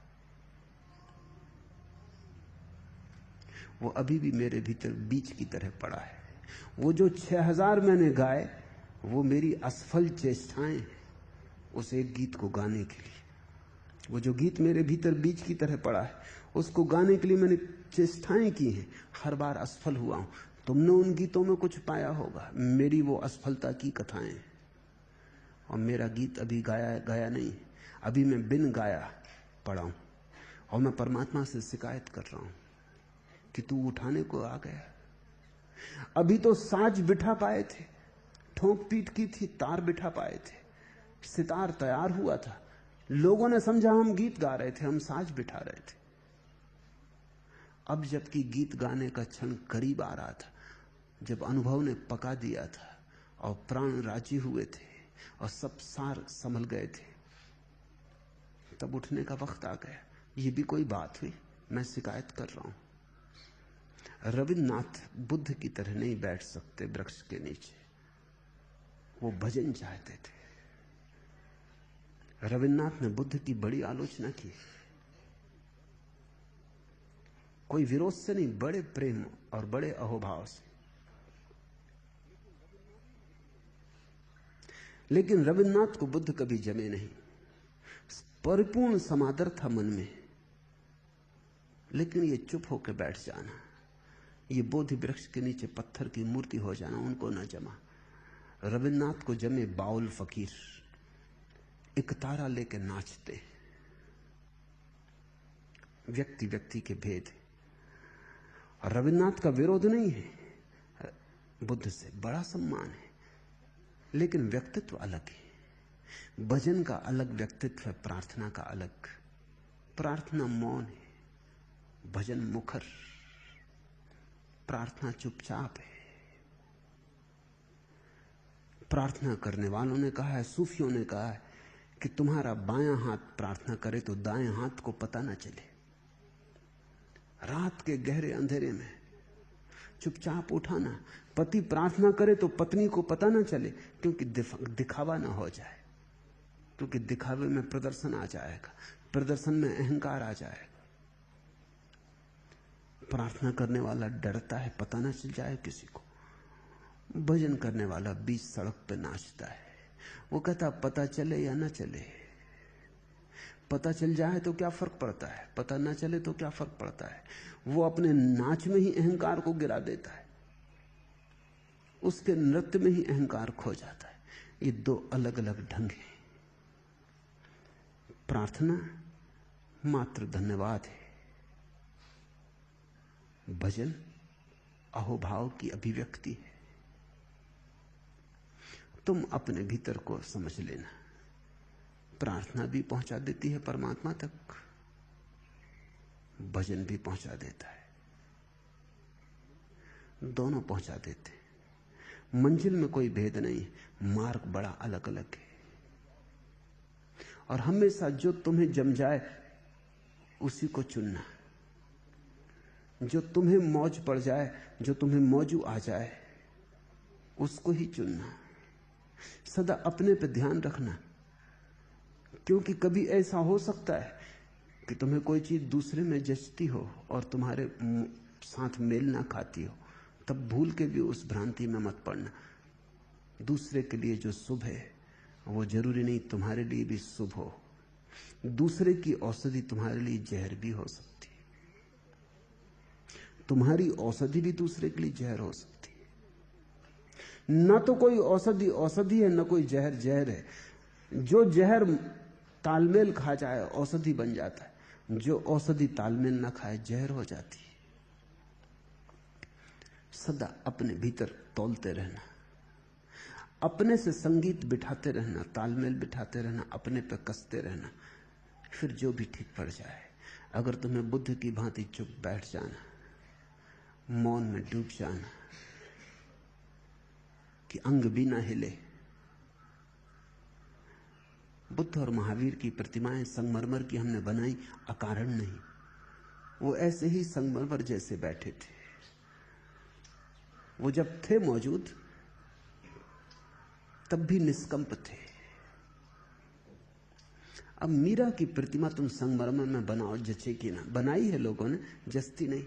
वो अभी भी मेरे भीतर बीज की तरह पड़ा है। वो जो 6000 मैंने गाए वो मेरी असफल चेष्टाएं उस एक गीत को गाने के लिए। वो जो गीत मेरे भीतर बीज की तरह पड़ा है, उसको गाने के लिए मैंने चेष्टाएं की हैं, हर बार असफल हुआ हूं। तुमने उन गीतों में कुछ पाया होगा, मेरी वो असफलता की कथाएं। और मेरा गीत अभी गाया नहीं, अभी मैं बिन गाया पड़ा हूं। और मैं परमात्मा से शिकायत कर रहा हूं कि तू उठाने को आ गया। अभी तो साज बिठा पाए थे, ठोंक पीट की थी, तार बिठा पाए थे, सितार तैयार हुआ था, लोगों ने समझा हम गीत गा रहे थे, हम साज बिठा रहे थे। अब जबकि गीत गाने का क्षण करीब आ रहा था, जब अनुभव ने पका दिया था और प्राण राजी हुए थे और सब सार संभल गए थे, तब उठने का वक्त आ गया। ये भी कोई बात हुई? मैं शिकायत कर रहा हूं। रविन्द्रनाथ बुद्ध की तरह नहीं बैठ सकते वृक्ष के नीचे, वो भजन चाहते थे। रविन्द्रनाथ ने बुद्ध की बड़ी आलोचना की, कोई विरोध से नहीं, बड़े प्रेम और बड़े अहोभाव से। लेकिन रविन्द्रनाथ को बुद्ध कभी जमे नहीं। परिपूर्ण समादर था मन में, लेकिन ये चुप होकर बैठ जाना, ये बोधि वृक्ष के नीचे पत्थर की मूर्ति हो जाना उनको न जमा। रविन्द्रनाथ को जमे बाउल फकीर, एक तारा लेके नाचते। व्यक्ति व्यक्ति के भेद। रविन्द्रनाथ का विरोध नहीं है, बुद्ध से बड़ा सम्मान है, लेकिन व्यक्तित्व अलग है। भजन का अलग व्यक्तित्व है, प्रार्थना का अलग। प्रार्थना मौन है, भजन मुखर। प्रार्थना चुपचाप है। प्रार्थना करने वालों ने कहा है, सूफियों ने कहा है कि तुम्हारा बायां हाथ प्रार्थना करे तो दाएं हाथ को पता ना चले। रात के गहरे अंधेरे में चुपचाप उठाना। पति प्रार्थना करे तो पत्नी को पता ना चले, क्योंकि दिखावा ना हो जाए, क्योंकि दिखावे में प्रदर्शन आ जाएगा, प्रदर्शन में अहंकार आ जाएगा। प्रार्थना करने वाला डरता है पता ना चल जाए किसी को। भजन करने वाला बीच सड़क पे नाचता है, वो कहता पता चले या ना चले, पता चल जाए तो क्या फर्क पड़ता है, पता ना चले तो क्या फर्क पड़ता है। वो अपने नाच में ही अहंकार को गिरा देता है, उसके नृत्य में ही अहंकार खो जाता है। ये दो अलग अलग ढंग हैं। प्रार्थना मात्र धन्यवाद है, भजन अहोभाव की अभिव्यक्ति है। तुम अपने भीतर को समझ लेना, प्रार्थना भी पहुंचा देती है परमात्मा तक, भजन भी पहुंचा देता है, दोनों पहुंचा देते। मंजिल में कोई भेद नहीं, मार्ग बड़ा अलग अलग है। और हमेशा जो तुम्हें जम जाए उसी को चुनना, जो तुम्हें मौज पड़ जाए, जो तुम्हें मौजू आ जाए, उसको ही चुनना। सदा अपने पे ध्यान रखना, क्योंकि कभी ऐसा हो सकता है कि तुम्हें कोई चीज दूसरे में जचती हो और तुम्हारे साथ मेल ना खाती हो, तब भूल के भी उस भ्रांति में मत पड़ना। दूसरे के लिए जो शुभ है वो जरूरी नहीं तुम्हारे लिए भी शुभ हो। दूसरे की औषधि तुम्हारे लिए जहर भी हो सकती है, तुम्हारी औषधि भी दूसरे के लिए जहर हो सकती है। न तो कोई औषधि औषधि है, न कोई जहर जहर है। जो जहर तालमेल खा जाए औषधि बन जाता है, जो औषधि तालमेल ना खाए जहर हो जाती है। सदा अपने भीतर तौलते रहना, अपने से संगीत बिठाते रहना, तालमेल बिठाते रहना, अपने पे कसते रहना, फिर जो भी ठीक पड़ जाए। अगर तुम्हें बुद्ध की भांति चुप बैठ जाना, मौन में डूब जाना कि अंग भी ना हिले। बुद्ध और महावीर की प्रतिमाएं संगमरमर की हमने बनाई अकारण नहीं, वो ऐसे ही संगमरमर जैसे बैठे थे। वो जब थे मौजूद तब भी निष्कंप थे। अब मीरा की प्रतिमा तुम संगमरमर में बनाओ, जचेगी ना। बनाई है लोगों ने, जचती नहीं।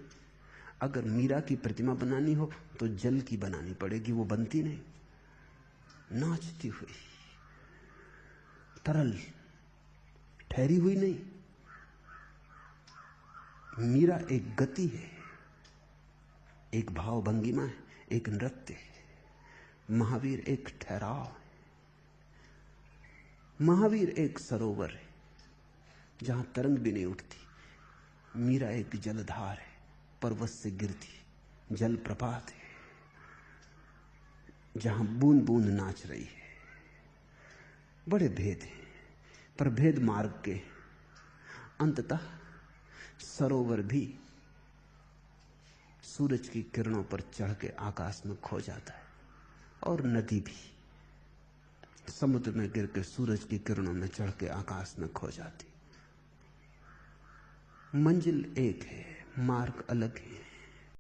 अगर मीरा की प्रतिमा बनानी हो तो जल की बनानी पड़ेगी, वो बनती नहीं। नाचती हुई, तरल, ठहरी हुई नहीं। मीरा एक गति है, एक भाव भंगिमा है, एक नृत्य है। महावीर एक ठहराव है। महावीर एक सरोवर है जहां तरंग भी नहीं उठती। मीरा एक जलधार है, पर्वत से गिरती जल प्रपात है जहां बूंद बूंद नाच रही है। बड़े भेद हैं, पर भेद मार्ग के। अंततः सरोवर भी सूरज की किरणों पर चढ़ के आकाश में खो जाता है, और नदी भी समुद्र में गिर के सूरज की किरणों में चढ़ के आकाश में खो जाती। मंजिल एक है, मार्ग अलग है।